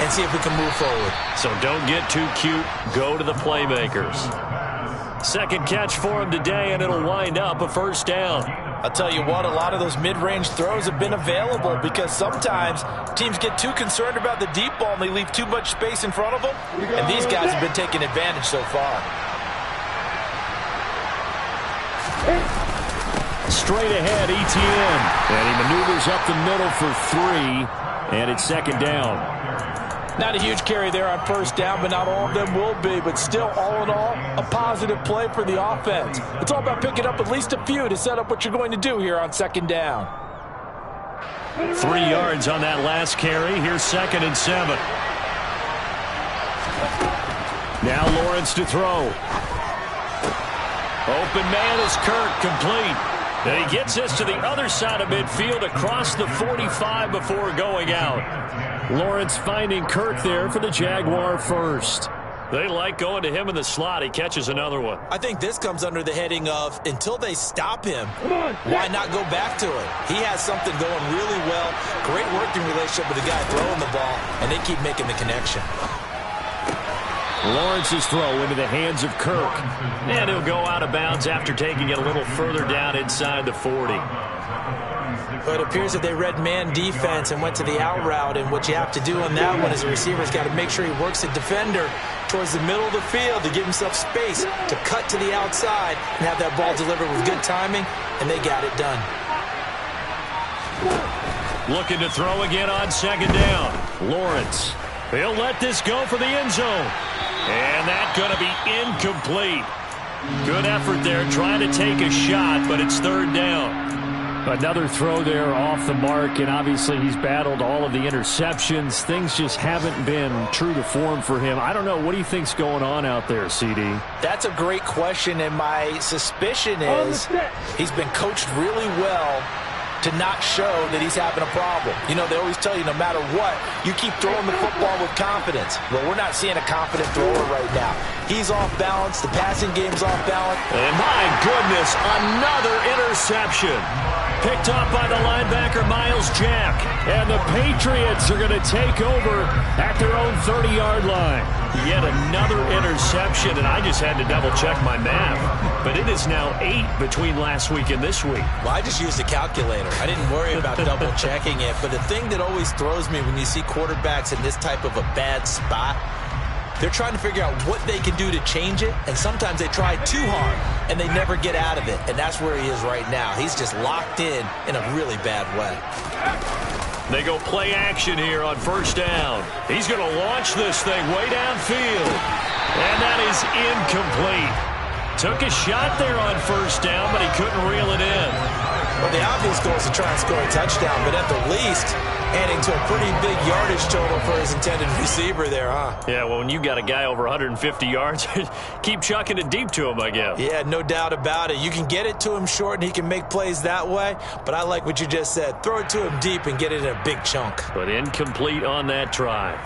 and see if we can move forward. So don't get too cute. Go to the playmakers. Second catch for him today, and it'll wind up a 1st down. I'll tell you what, a lot of those mid-range throws have been available because sometimes teams get too concerned about the deep ball and they leave too much space in front of them. And these guys have been taking advantage so far. Straight ahead, ETN. And he maneuvers up the middle for 3, and it's 2nd down. Not a huge carry there on 1st down, but not all of them will be. But still, all in all, a positive play for the offense. It's all about picking up at least a few to set up what you're going to do here on 2nd down. 3 yards on that last carry. Here's 2nd and 7. Now Lawrence to throw. Open man is Kirk, complete. And he gets this to the other side of midfield across the 45 before going out. Lawrence finding Kirk there for the Jaguar 1st. They like going to him in the slot. He catches another one. I think this comes under the heading of until they stop him, why not go back to it? He has something going really well. Great working relationship with the guy throwing the ball, and they keep making the connection. Lawrence's throw into the hands of Kirk. And he'll go out of bounds after taking it a little further down inside the 40. But it appears that they read man defense and went to the out route. And what you have to do on that one is the receiver's got to make sure he works the defender towards the middle of the field to give himself space to cut to the outside and have that ball delivered with good timing. And they got it done. Looking to throw again on 2nd down. Lawrence. He'll let this go for the end zone. And that's going to be incomplete. Good effort there trying to take a shot, but it's 3rd down. Another throw there off the mark, and obviously he's battled all of the interceptions. Things just haven't been true to form for him. I don't know. What do you think's going on out there, CD? That's a great question, and my suspicion is he's been coached really well to not show that he's having a problem. You know, they always tell you no matter what, you keep throwing the football with confidence. Well, we're not seeing a confident thrower right now. He's off balance. The passing game's off balance. And my goodness, another interception. Picked off by the linebacker, Miles Jack. And the Patriots are going to take over at their own 30-yard line. Yet another interception, and I just had to double-check my math. But it is now 8 between last week and this week. Well, I just used a calculator. I didn't worry about double-checking it. But the thing that always throws me when you see quarterbacks in this type of a bad spot, they're trying to figure out what they can do to change it, and sometimes they try too hard, and they never get out of it, and that's where he is right now. He's just locked in a really bad way. They go play action here on 1st down. He's going to launch this thing way downfield, and that is incomplete. Took a shot there on 1st down, but he couldn't reel it in. Well, the obvious goal is to try and score a touchdown, but at the least, adding to a pretty big yardage total for his intended receiver there, huh? Yeah, well, when you got a guy over 150 yards, keep chucking it deep to him, I guess. Yeah, no doubt about it. You can get it to him short, and he can make plays that way, but I like what you just said. Throw it to him deep and get it in a big chunk. But incomplete on that try.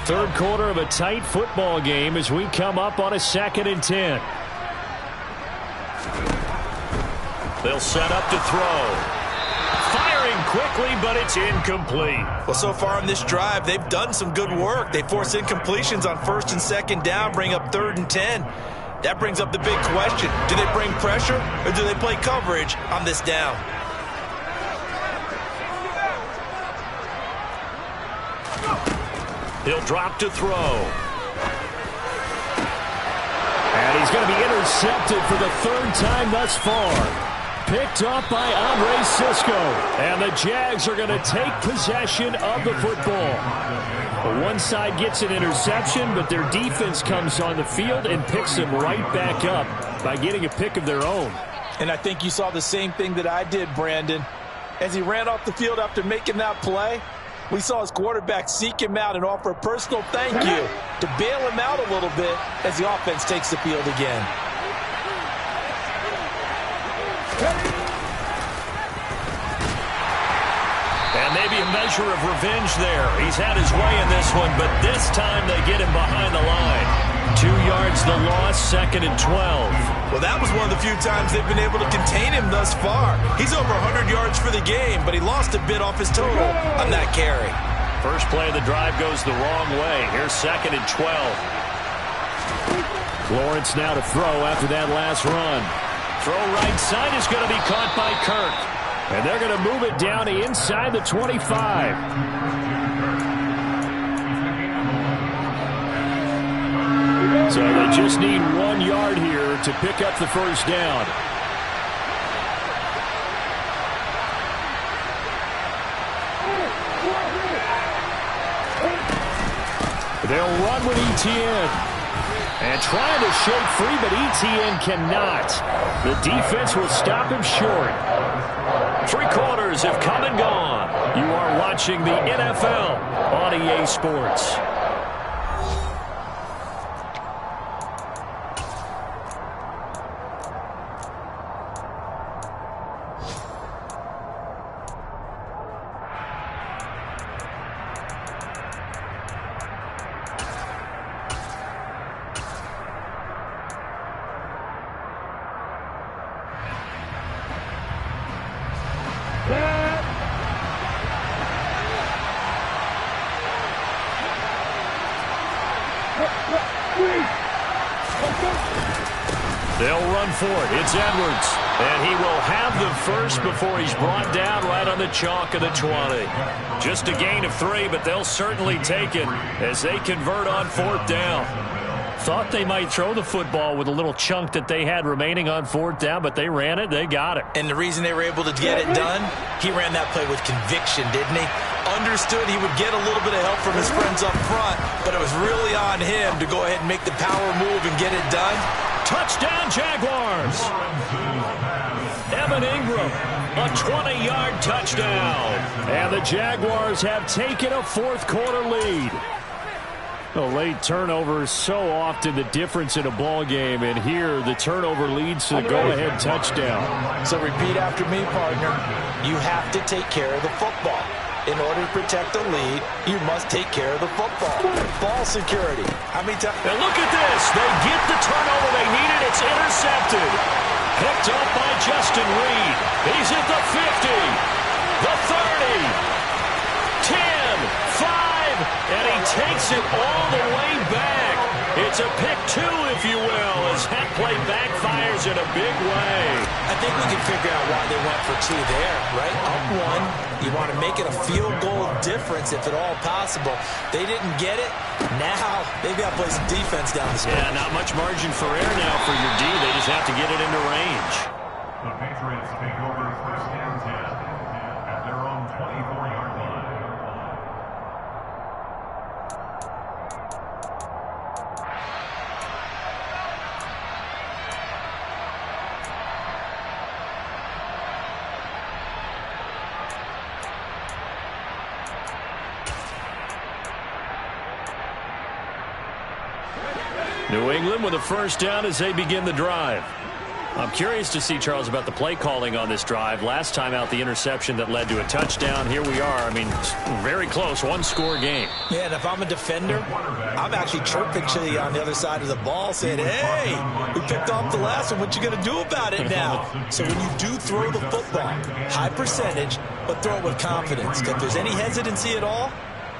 Third quarter of a tight football game as we come up on a 2nd and 10. They'll set up to throw. Firing quickly, but it's incomplete. Well, so far on this drive, they've done some good work. They force incompletions on 1st and 2nd down, bring up 3rd and 10. That brings up the big question. Do they bring pressure or do they play coverage on this down? He'll drop to throw. And he's going to be intercepted for the 3rd time thus far. Picked up by Andre Cisco. And the Jags are going to take possession of the football. One side gets an interception, but their defense comes on the field and picks them right back up by getting a pick of their own. And I think you saw the same thing that I did, Brandon. As he ran off the field after making that play, we saw his quarterback seek him out and offer a personal thank you to bail him out a little bit as the offense takes the field again. And maybe a measure of revenge there. He's had his way in this one, but this time they get him behind the line. 2 yards the loss, 2nd and 12. Well, that was one of the few times they've been able to contain him thus far. He's over 100 yards for the game, but he lost a bit off his total on that carry. First play of the drive goes the wrong way. Here's 2nd and 12. Lawrence now to throw after that last run. Throw right side is going to be caught by Kirk. And they're going to move it down to inside the 25. So they just need 1 yard here to pick up the first down. They'll run with Etienne. And trying to shake free, but Etienne cannot. The defense will stop him short. 3 quarters have come and gone. You are watching the NFL on EA Sports. They'll run for it. It's Edwards. And he will have the first before he's brought down right on the chalk of the 20. Just a gain of 3, but they'll certainly take it as they convert on 4th down. Thought they might throw the football with a little chunk that they had remaining on 4th down, but they ran it. They got it. And the reason they were able to get it done, he ran that play with conviction, didn't he? Understood he would get a little bit of help from his friends up front, but it was really on him to go ahead and make the power move and get it done. Touchdown, Jaguars. Evan Ingram, a 20-yard touchdown. And the Jaguars have taken a 4th quarter lead. A late turnover is so often the difference in a ball game, and here the turnover leads to the go-ahead touchdown. So repeat after me, partner. You have to take care of the football. In order to protect the lead, you must take care of the football. Ball security. How many times? And look at this. They get the turnover they needed. It's intercepted. Picked up by Justin Reed. He's at the 50, the 30, 10, 5, and he takes it all the way back. It's a pick 2, if you will, as that play backfires in a big way. I think we can figure out why they went for 2 there, right? Up 1, you want to make it a field goal difference if at all possible. They didn't get it. Now they've got to play some defense down the stretch. Yeah, not much margin for error now for your D. They just have to get it into range. The Patriots take over 1st and 10 at their own 24-yard line. New England with a first down as they begin the drive. I'm curious to see, Charles, about the play calling on this drive. Last time out, the interception that led to a touchdown. Here we are. I mean, very close, one-score game. Yeah, and if I'm a defender, I'm actually chirping to you on the other side of the ball, saying, hey, we picked off the last one. What you going to do about it now? So when you do throw the football, high percentage, but throw it with confidence. If there's any hesitancy at all,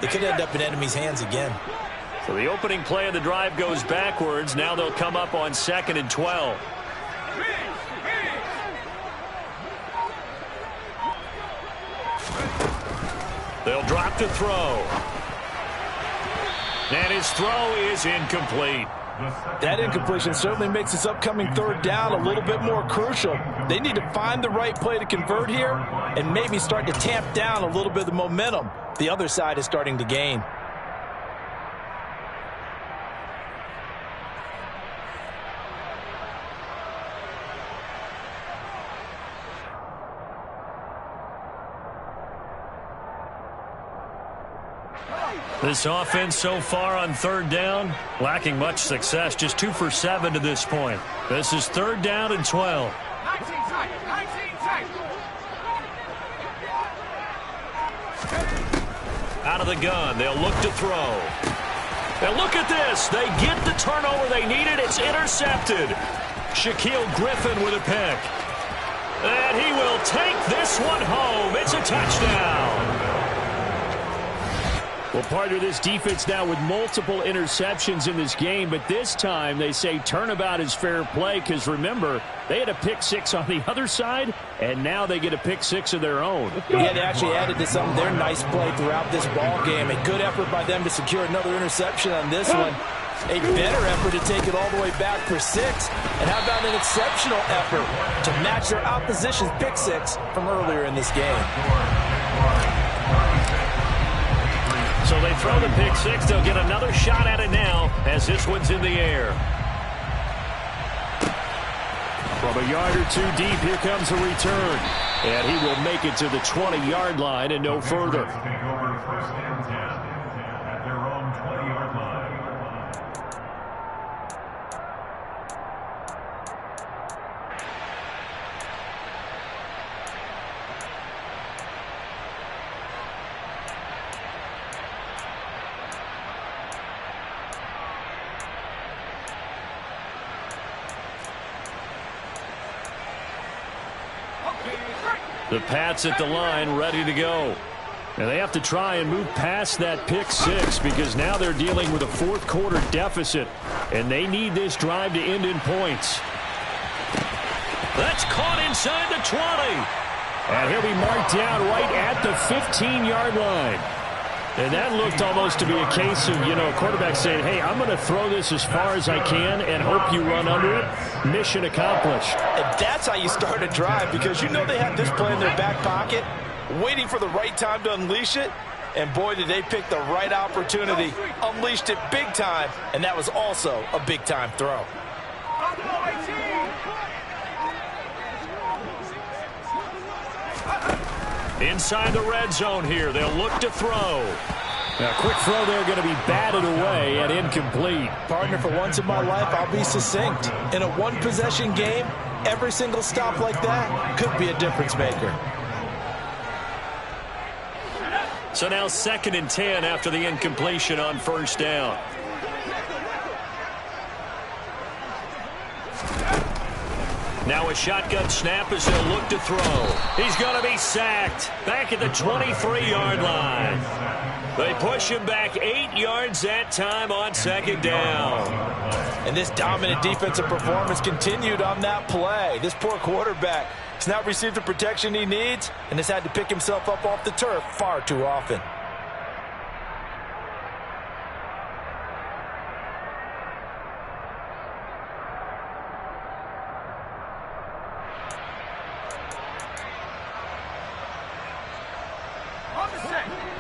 it could end up in enemy's hands again. So the opening play of the drive goes backwards. Now they'll come up on 2nd and 12. They'll drop to throw. And his throw is incomplete. That incompletion certainly makes this upcoming 3rd down a little bit more crucial. They need to find the right play to convert here and maybe start to tamp down a little bit of the momentum the other side is starting to gain. This offense so far on 3rd down, lacking much success. Just 2 for 7 to this point. This is 3rd down and 12. Out of the gun, they'll look to throw. Now look at this. They get the turnover they needed. It's intercepted. Shaquille Griffin with a pick. And he will take this one home. It's a touchdown. Well, partner, this defense now with multiple interceptions in this game, but this time they say turnabout is fair play because, remember, they had a pick 6 on the other side, and now they get a pick 6 of their own. Yeah, they actually added to some of their nice play throughout this ball game. A good effort by them to secure another interception on this one. A better effort to take it all the way back for 6. And how about an exceptional effort to match their opposition's pick 6 from earlier in this game. So they throw the pick 6. They'll get another shot at it now as this one's in the air. From a yard or 2 deep, here comes a return. And he will make it to the 20-yard line and no further. Take over 1st and 10 at their own 20-yard line. The Pats at the line, ready to go. And they have to try and move past that pick 6 because now they're dealing with a 4th quarter deficit. And they need this drive to end in points. That's caught inside the 20. And he'll be marked down right at the 15-yard line. And that looked almost to be a case of, a quarterback saying, hey, I'm going to throw this as far as I can and hope you run under it. Mission accomplished. And that's how you start a drive, because they have this play in their back pocket, waiting for the right time to unleash it. And boy, did they pick the right opportunity. Unleashed it big time, and that was also a big-time throw. Inside the red zone here, they'll look to throw. Now, quick throw there, going to be batted away and incomplete. Partner, for once in my life, I'll be succinct. In a one-possession game, every single stop like that could be a difference maker. So now 2nd and 10 after the incompletion on 1st down. Now a shotgun snap as they'll look to throw. He's going to be sacked back at the 23-yard line. They push him back 8 yards that time on 2nd down. And this dominant defensive performance continued on that play. This poor quarterback has not received the protection he needs and has had to pick himself up off the turf far too often.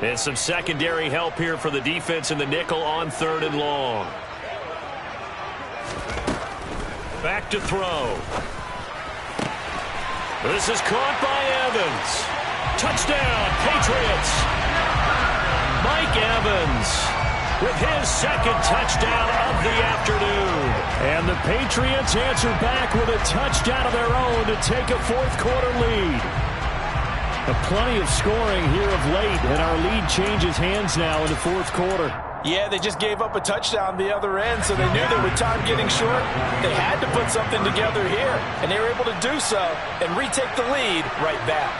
And some secondary help here for the defense in the nickel on 3rd and long. Back to throw. This is caught by Evans. Touchdown, Patriots. Mike Evans with his second touchdown of the afternoon. And the Patriots answer back with a touchdown of their own to take a fourth-quarter lead. Plenty of scoring here of late, and our lead changes hands now in the fourth quarter. Yeah, they just gave up a touchdown the other end, so they knew that with time getting short, they had to put something together here, and they were able to do so and retake the lead right back.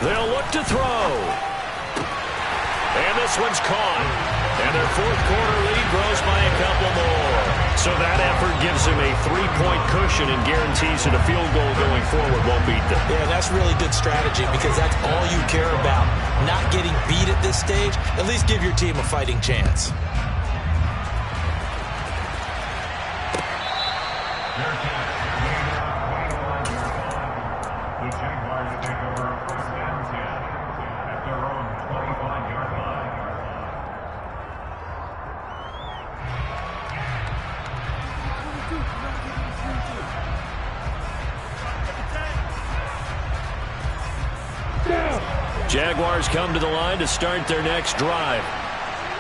They'll look to throw. And this one's caught. And their fourth-quarter lead grows by a couple more. So that effort gives them a 3-point cushion and guarantees that a field goal going forward won't beat them. Yeah, that's really good strategy because that's all you care about. Not getting beat at this stage. At least give your team a fighting chance. The Jaguars take over first and 10 at their own 25-yard line. Jaguars come to the line to start their next drive.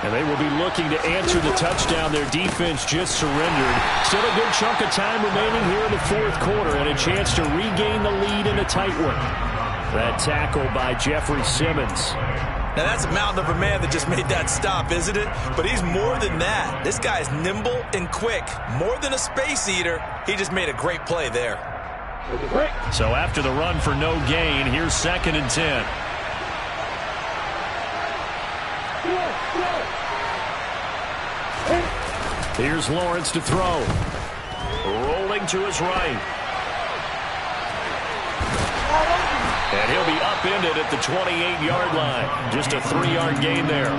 And they will be looking to answer the touchdown their defense just surrendered. Still a good chunk of time remaining here in the fourth quarter and a chance to regain the lead in a tight one. That tackle by Jeffrey Simmons. Now that's a mountain of a man that just made that stop, isn't it? But he's more than that. This guy is nimble and quick. More than a space eater, he just made a great play there. So after the run for no gain, here's 2nd and 10. Here's Lawrence to throw. Rolling to his right. And he'll be upended at the 28-yard line. Just a 3-yard gain there.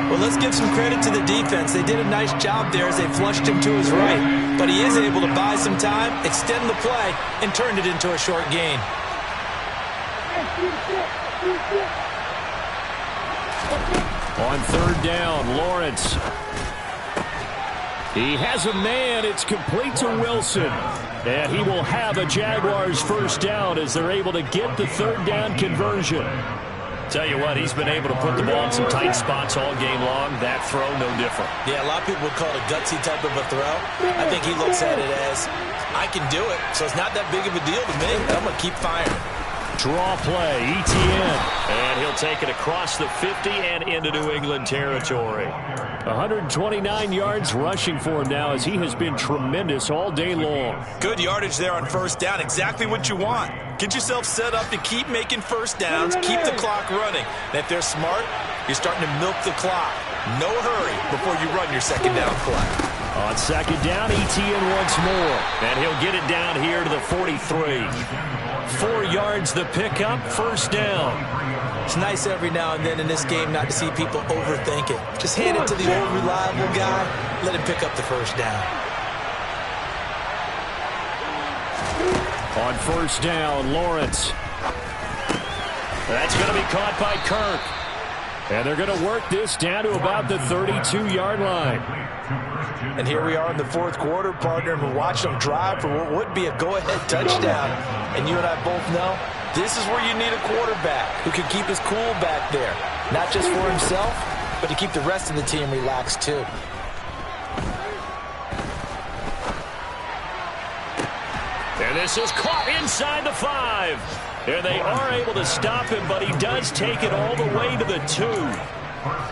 Well, let's give some credit to the defense. They did a nice job there as they flushed him to his right. But he is able to buy some time, extend the play, and turned it into a short gain. On 3rd down, Lawrence. He has a man. It's complete to Wilson. And he will have a Jaguars first down as they're able to get the 3rd down conversion. Tell you what, he's been able to put the ball in some tight spots all game long. That throw, no different. Yeah, a lot of people would call it a gutsy type of a throw. I think he looks at it as, I can do it, so it's not that big of a deal to me. I'm going to keep firing. Draw play, ETN. And he'll take it across the 50 and into New England territory. 129 yards rushing for him now as he has been tremendous all day long. Good yardage there on first down. Exactly what you want. Get yourself set up to keep making first downs, keep the clock running. And if they're smart, you're starting to milk the clock. No hurry before you run your second down play. On 2nd down, ETN once more. And he'll get it down here to the 43. 4 yards the pickup, first down. It's nice every now and then in this game not to see people overthink it. Just hand it to the old reliable guy, let him pick up the first down. On 1st down, Lawrence. That's going to be caught by Kirk. And they're going to work this down to about the 32-yard line. And here we are in the fourth quarter, partner, and we're watching them drive for what would be a go-ahead touchdown. And you and I both know this is where you need a quarterback who can keep his cool back there. Not just for himself, but to keep the rest of the team relaxed too. And this is caught inside the 5. And they are able to stop him, but he does take it all the way to the 2.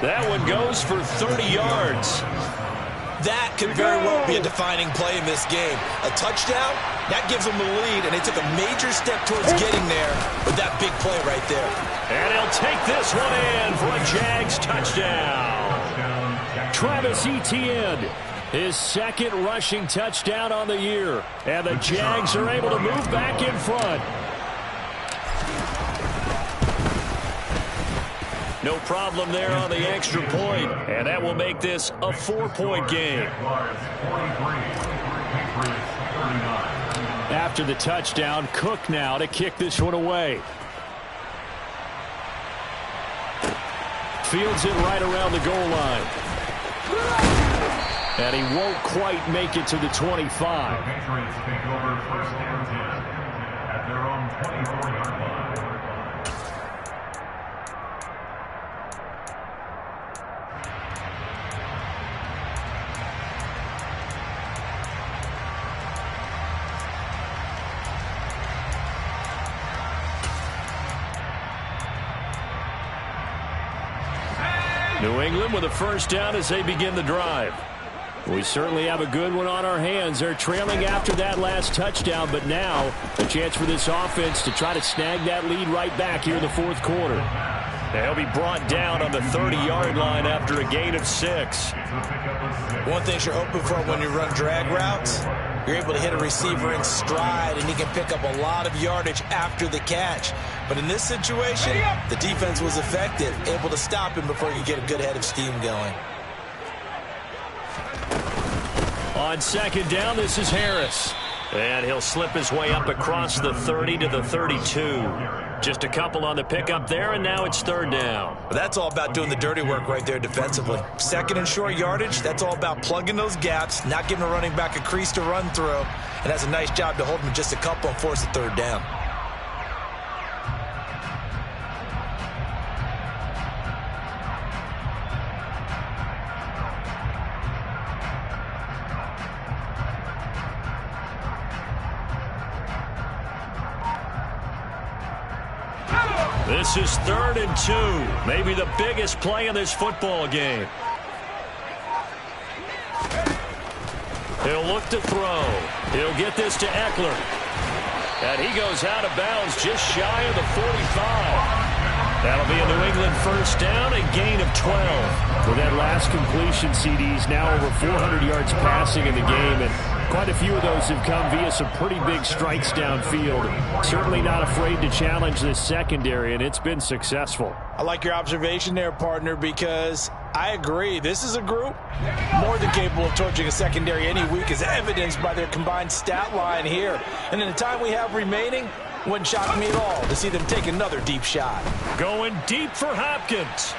That one goes for 30 yards. That could very well be a defining play in this game. A touchdown, that gives them the lead, and they took a major step towards getting there with that big play right there. And he'll take this one in for a Jags touchdown. Travis Etienne, his 2nd rushing touchdown on the year. And the Jags are able to move back in front. No problem there on the extra point. And that will make this a 4-point game. After the touchdown, Cook now to kick this one away. Fields it right around the goal line. And he won't quite make it to the 25. at their own 24-yard line. New England with a first down as they begin the drive. We certainly have a good one on our hands. They're trailing after that last touchdown, but now a chance for this offense to try to snag that lead right back here in the fourth quarter. They'll be brought down on the 30-yard line after a gain of 6. One thing you're hoping for when you run drag routes, you're able to hit a receiver in stride, and he can pick up a lot of yardage after the catch. But in this situation, the defense was effective, able to stop him before you get a good head of steam going. On second down, this is Harris. And he'll slip his way up across the 30 to the 32. Just a couple on the pickup there, and now it's third down. But that's all about doing the dirty work right there defensively. Second and short yardage, that's all about plugging those gaps, not giving a running back a crease to run through, and that's a nice job to hold him just a couple and force the third down. This is 3rd and 2, maybe the biggest play in this football game. He'll look to throw. He'll get this to Eckler. And he goes out of bounds just shy of the 45. That'll be a New England first down, a gain of 12. With that last completion, CD's now over 400 yards passing in the game, and quite a few of those have come via some pretty big strikes downfield. Certainly not afraid to challenge this secondary, and it's been successful. I like your observation there, partner, because I agree. This is a group more than capable of torching a secondary any week, as evidenced by their combined stat line here. And in the time we have remaining, wouldn't shock me at all to see them take another deep shot. Going deep for Hopkins.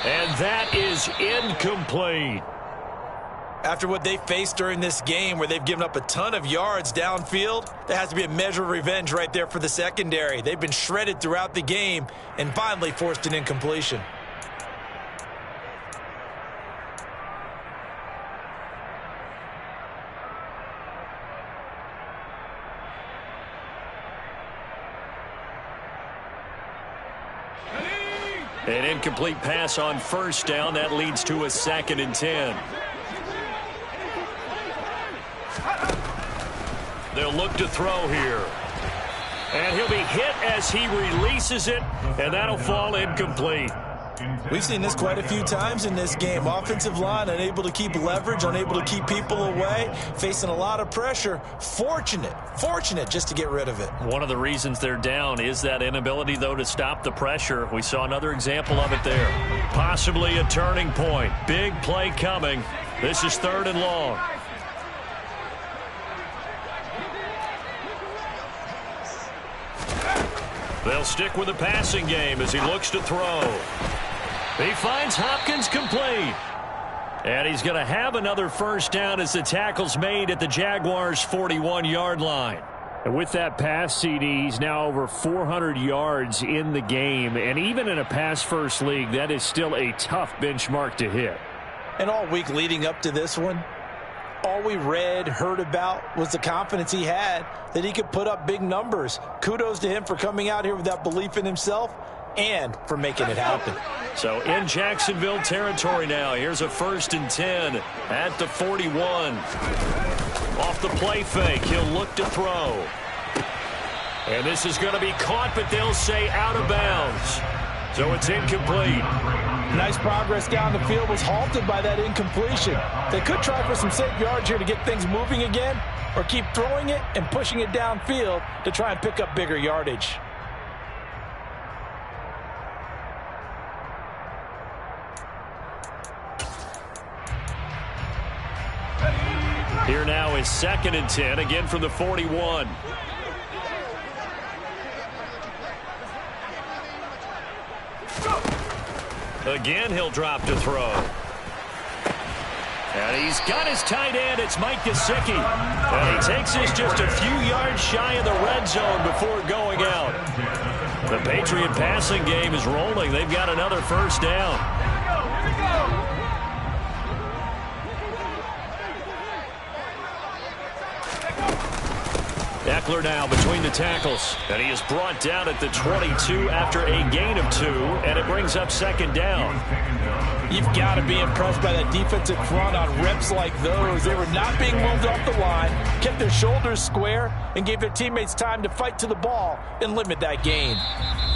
And that is incomplete. After what they faced during this game, where they've given up a ton of yards downfield, there has to be a measure of revenge right there for the secondary. They've been shredded throughout the game and finally forced an incompletion. An incomplete pass on first down. That leads to a 2nd and 10. They'll look to throw here. And he'll be hit as he releases it, and that'll fall incomplete. We've seen this quite a few times in this game. Offensive line unable to keep leverage, unable to keep people away, facing a lot of pressure. Fortunate just to get rid of it. One of the reasons they're down is that inability, though, to stop the pressure. We saw another example of it there. Possibly a turning point. Big play coming. This is 3rd and long. They'll stick with the passing game as he looks to throw. He finds Hopkins complete. And he's going to have another first down as the tackle's made at the Jaguars' 41-yard line. And with that pass, CD, he's now over 400 yards in the game. And even in a pass-first league, that is still a tough benchmark to hit. And all week leading up to this one, all we read, heard about was the confidence he had that he could put up big numbers. Kudos to him for coming out here with that belief in himself and for making it happen. So in Jacksonville territory now. Here's a 1st and 10 at the 41. Off the play fake, he'll look to throw. And this is going to be caught, but they'll say out of bounds. So it's incomplete. Nice progress down the field, was halted by that incompletion. They could try for some safe yards here to get things moving again, or keep throwing it and pushing it downfield to try and pick up bigger yardage. Here now is 2nd and 10, again from the 41. Again, he'll drop to throw. And he's got his tight end. It's Mike Gesicki. And he takes this just a few yards shy of the red zone before going out. The Patriot passing game is rolling. They've got another first down. Here we go. Eckler now between the tackles. And he is brought down at the 22 after a gain of 2. And it brings up second down. You've got to be impressed by that defensive front on reps like those. They were not being moved off the line, kept their shoulders square, and gave their teammates time to fight to the ball and limit that gain.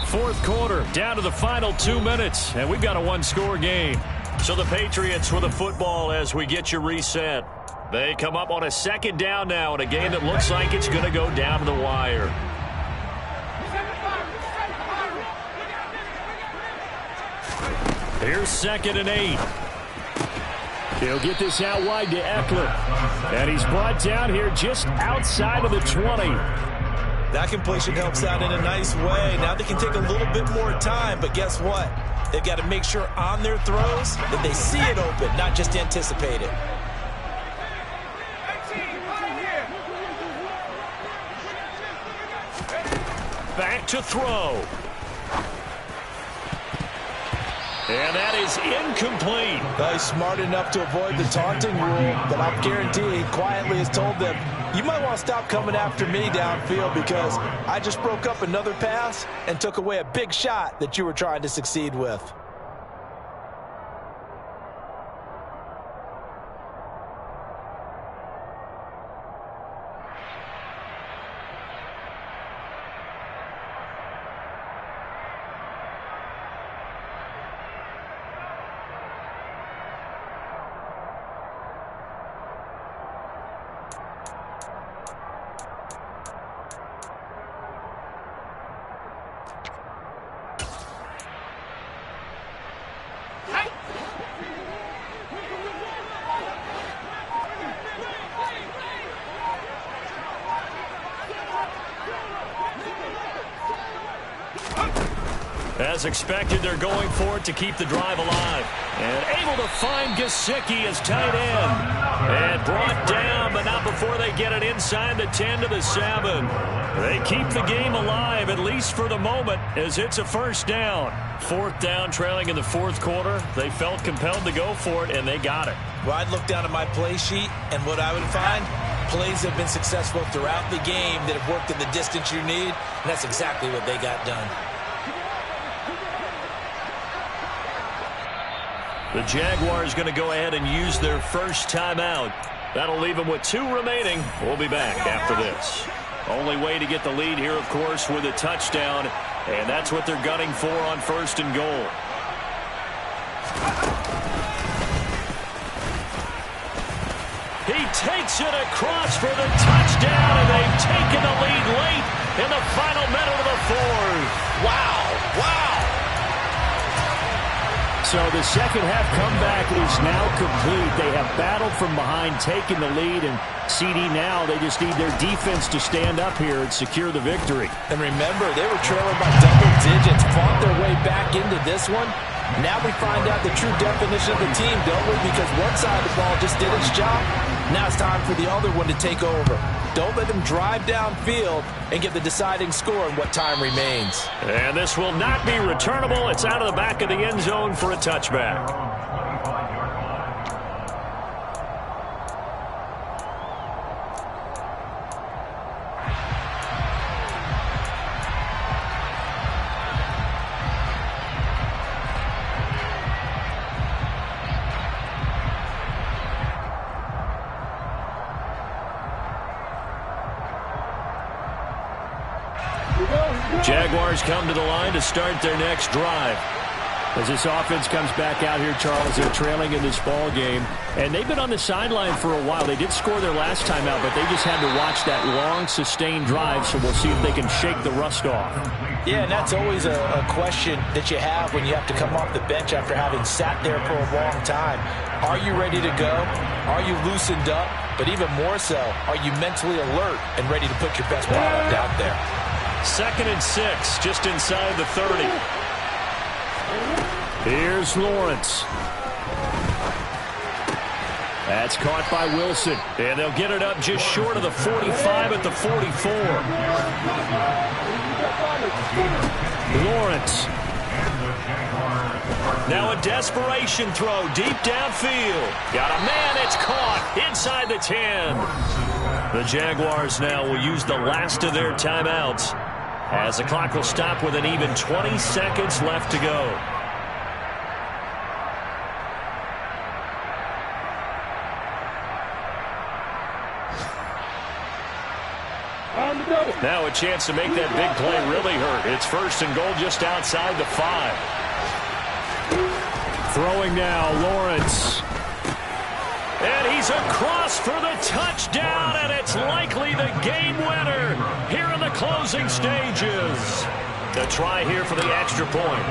Fourth quarter, down to the final 2 minutes, and we've got a one-score game. So the Patriots with the football as we get you reset. They come up on a second down now in a game that looks like it's going to go down to the wire. Here's 2nd and 8. He'll get this out wide to Eckler. And he's brought down here just outside of the 20. That completion helps out in a nice way. Now they can take a little bit more time, but guess what? They've got to make sure on their throws that they see it open, not just anticipate it. Back to throw. And that is incomplete. He's smart enough to avoid the taunting rule, but I'll guarantee he quietly has told them, you might want to stop coming after me downfield because I just broke up another pass and took away a big shot that you were trying to succeed with. As expected, they're going for it to keep the drive alive. And able to find Gesicki as tight end. And brought down, but not before they get it inside the 10 to the 7. They keep the game alive, at least for the moment, as it's a first down. 4th down, trailing in the 4th quarter. They felt compelled to go for it, and they got it. Well, I'd look down at my play sheet, and what I would find, plays have been successful throughout the game that have worked in the distance you need, and that's exactly what they got done. The Jaguars going to go ahead and use their first timeout. That'll leave them with 2 remaining. We'll be back after this. Only way to get the lead here, of course, with a touchdown, and that's what they're gunning for on 1st and goal. He takes it across for the touchdown, and they've taken the lead late in the final minute of the 4th. Wow! Wow! So the second half comeback is now complete. They have battled from behind, taken the lead, and CD now, they just need their defense to stand up here and secure the victory. And remember, they were trailing by double digits, fought their way back into this one. Now we find out the true definition of the team, don't we? Because one side of the ball just did its job. Now it's time for the other one to take over. Don't let them drive downfield and get the deciding score in what time remains. And this will not be returnable. It's out of the back of the end zone for a touchback. Jaguars come to the line to start their next drive. As this offense comes back out here, Charles, they're trailing in this ball game. And they've been on the sideline for a while. They did score their last time out, but they just had to watch that long, sustained drive, so we'll see if they can shake the rust off. Yeah, and that's always a question that you have when you have to come off the bench after having sat there for a long time. Are you ready to go? Are you loosened up? But even more so, are you mentally alert and ready to put your best product out there? 2nd and 6, just inside the 30. Here's Lawrence. That's caught by Wilson. And they'll get it up just short of the 45 at the 44. Lawrence. Now a desperation throw deep downfield. Got a man. It's caught inside the 10. The Jaguars now will use the last of their timeouts as the clock will stop with an even 20 seconds left to go. Now a chance to make that big play really hurt. It's first and goal just outside the 5. Throwing now, Lawrence. And he's across for the touchdown, and it's likely the game winner here in the closing stages. The try here for the extra point.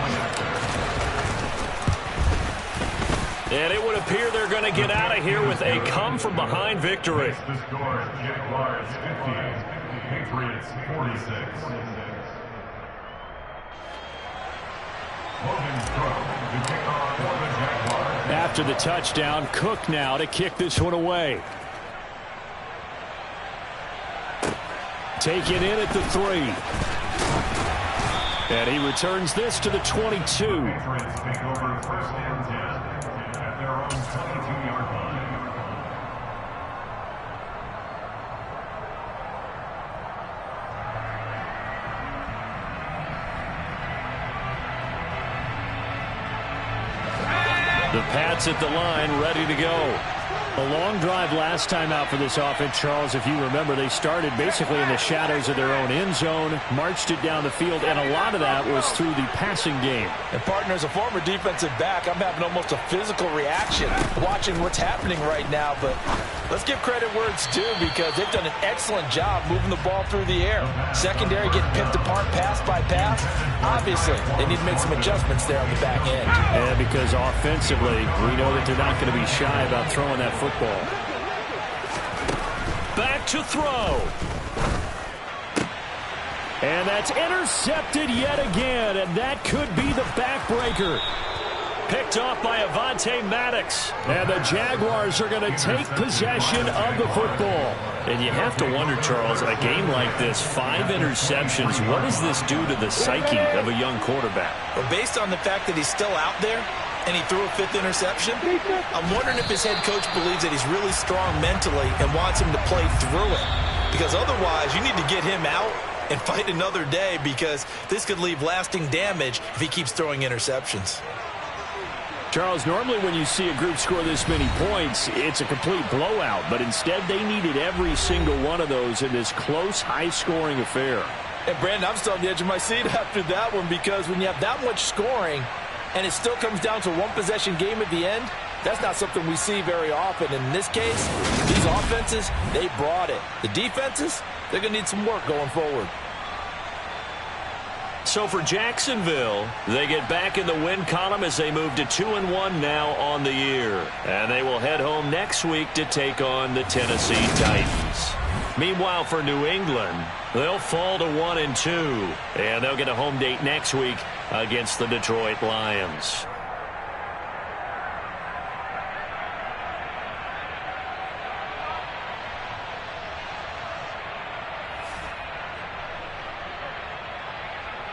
And it would appear they're going to get out of here with a come-from-behind victory. The score, Jaguars 50, Patriots 46. After the touchdown, Cook now to kick this one away. Taken in at the 3. And he returns this to the 22. Patriots take over first and 10 at their own 22-yard line. The Pats at the line, ready to go. A long drive last time out for this offense, Charles. If you remember, they started basically in the shadows of their own end zone, marched it down the field, and a lot of that was through the passing game. And, partner, as a former defensive back, I'm having almost a physical reaction watching what's happening right now. But let's give credit where it's due because they've done an excellent job moving the ball through the air. Secondary getting picked apart pass by pass. Obviously, they need to make some adjustments there on the back end. And because offensively, we know that they're not going to be shy about throwing that football. Back to throw. And that's intercepted yet again, and that could be the backbreaker. Picked off by Avonte Maddox. And the Jaguars are going to take possession of the football. And you have to wonder, Charles, a game like this, 5 interceptions, what does this do to the psyche of a young quarterback? Well, based on the fact that he's still out there and he threw a 5th interception, I'm wondering if his head coach believes that he's really strong mentally and wants him to play through it. Because otherwise, you need to get him out and fight another day because this could leave lasting damage if he keeps throwing interceptions. Charles, normally when you see a group score this many points, it's a complete blowout. But instead, they needed every single one of those in this close, high-scoring affair. And, Brandon, I'm still on the edge of my seat after that one because when you have that much scoring and it still comes down to a one-possession game at the end, that's not something we see very often. In this case, these offenses, they brought it. The defenses, they're going to need some work going forward. So for Jacksonville, they get back in the win column as they move to 2-1 now on the year. And they will head home next week to take on the Tennessee Titans. Meanwhile, for New England, they'll fall to 1-2. And they'll get a home date next week against the Detroit Lions.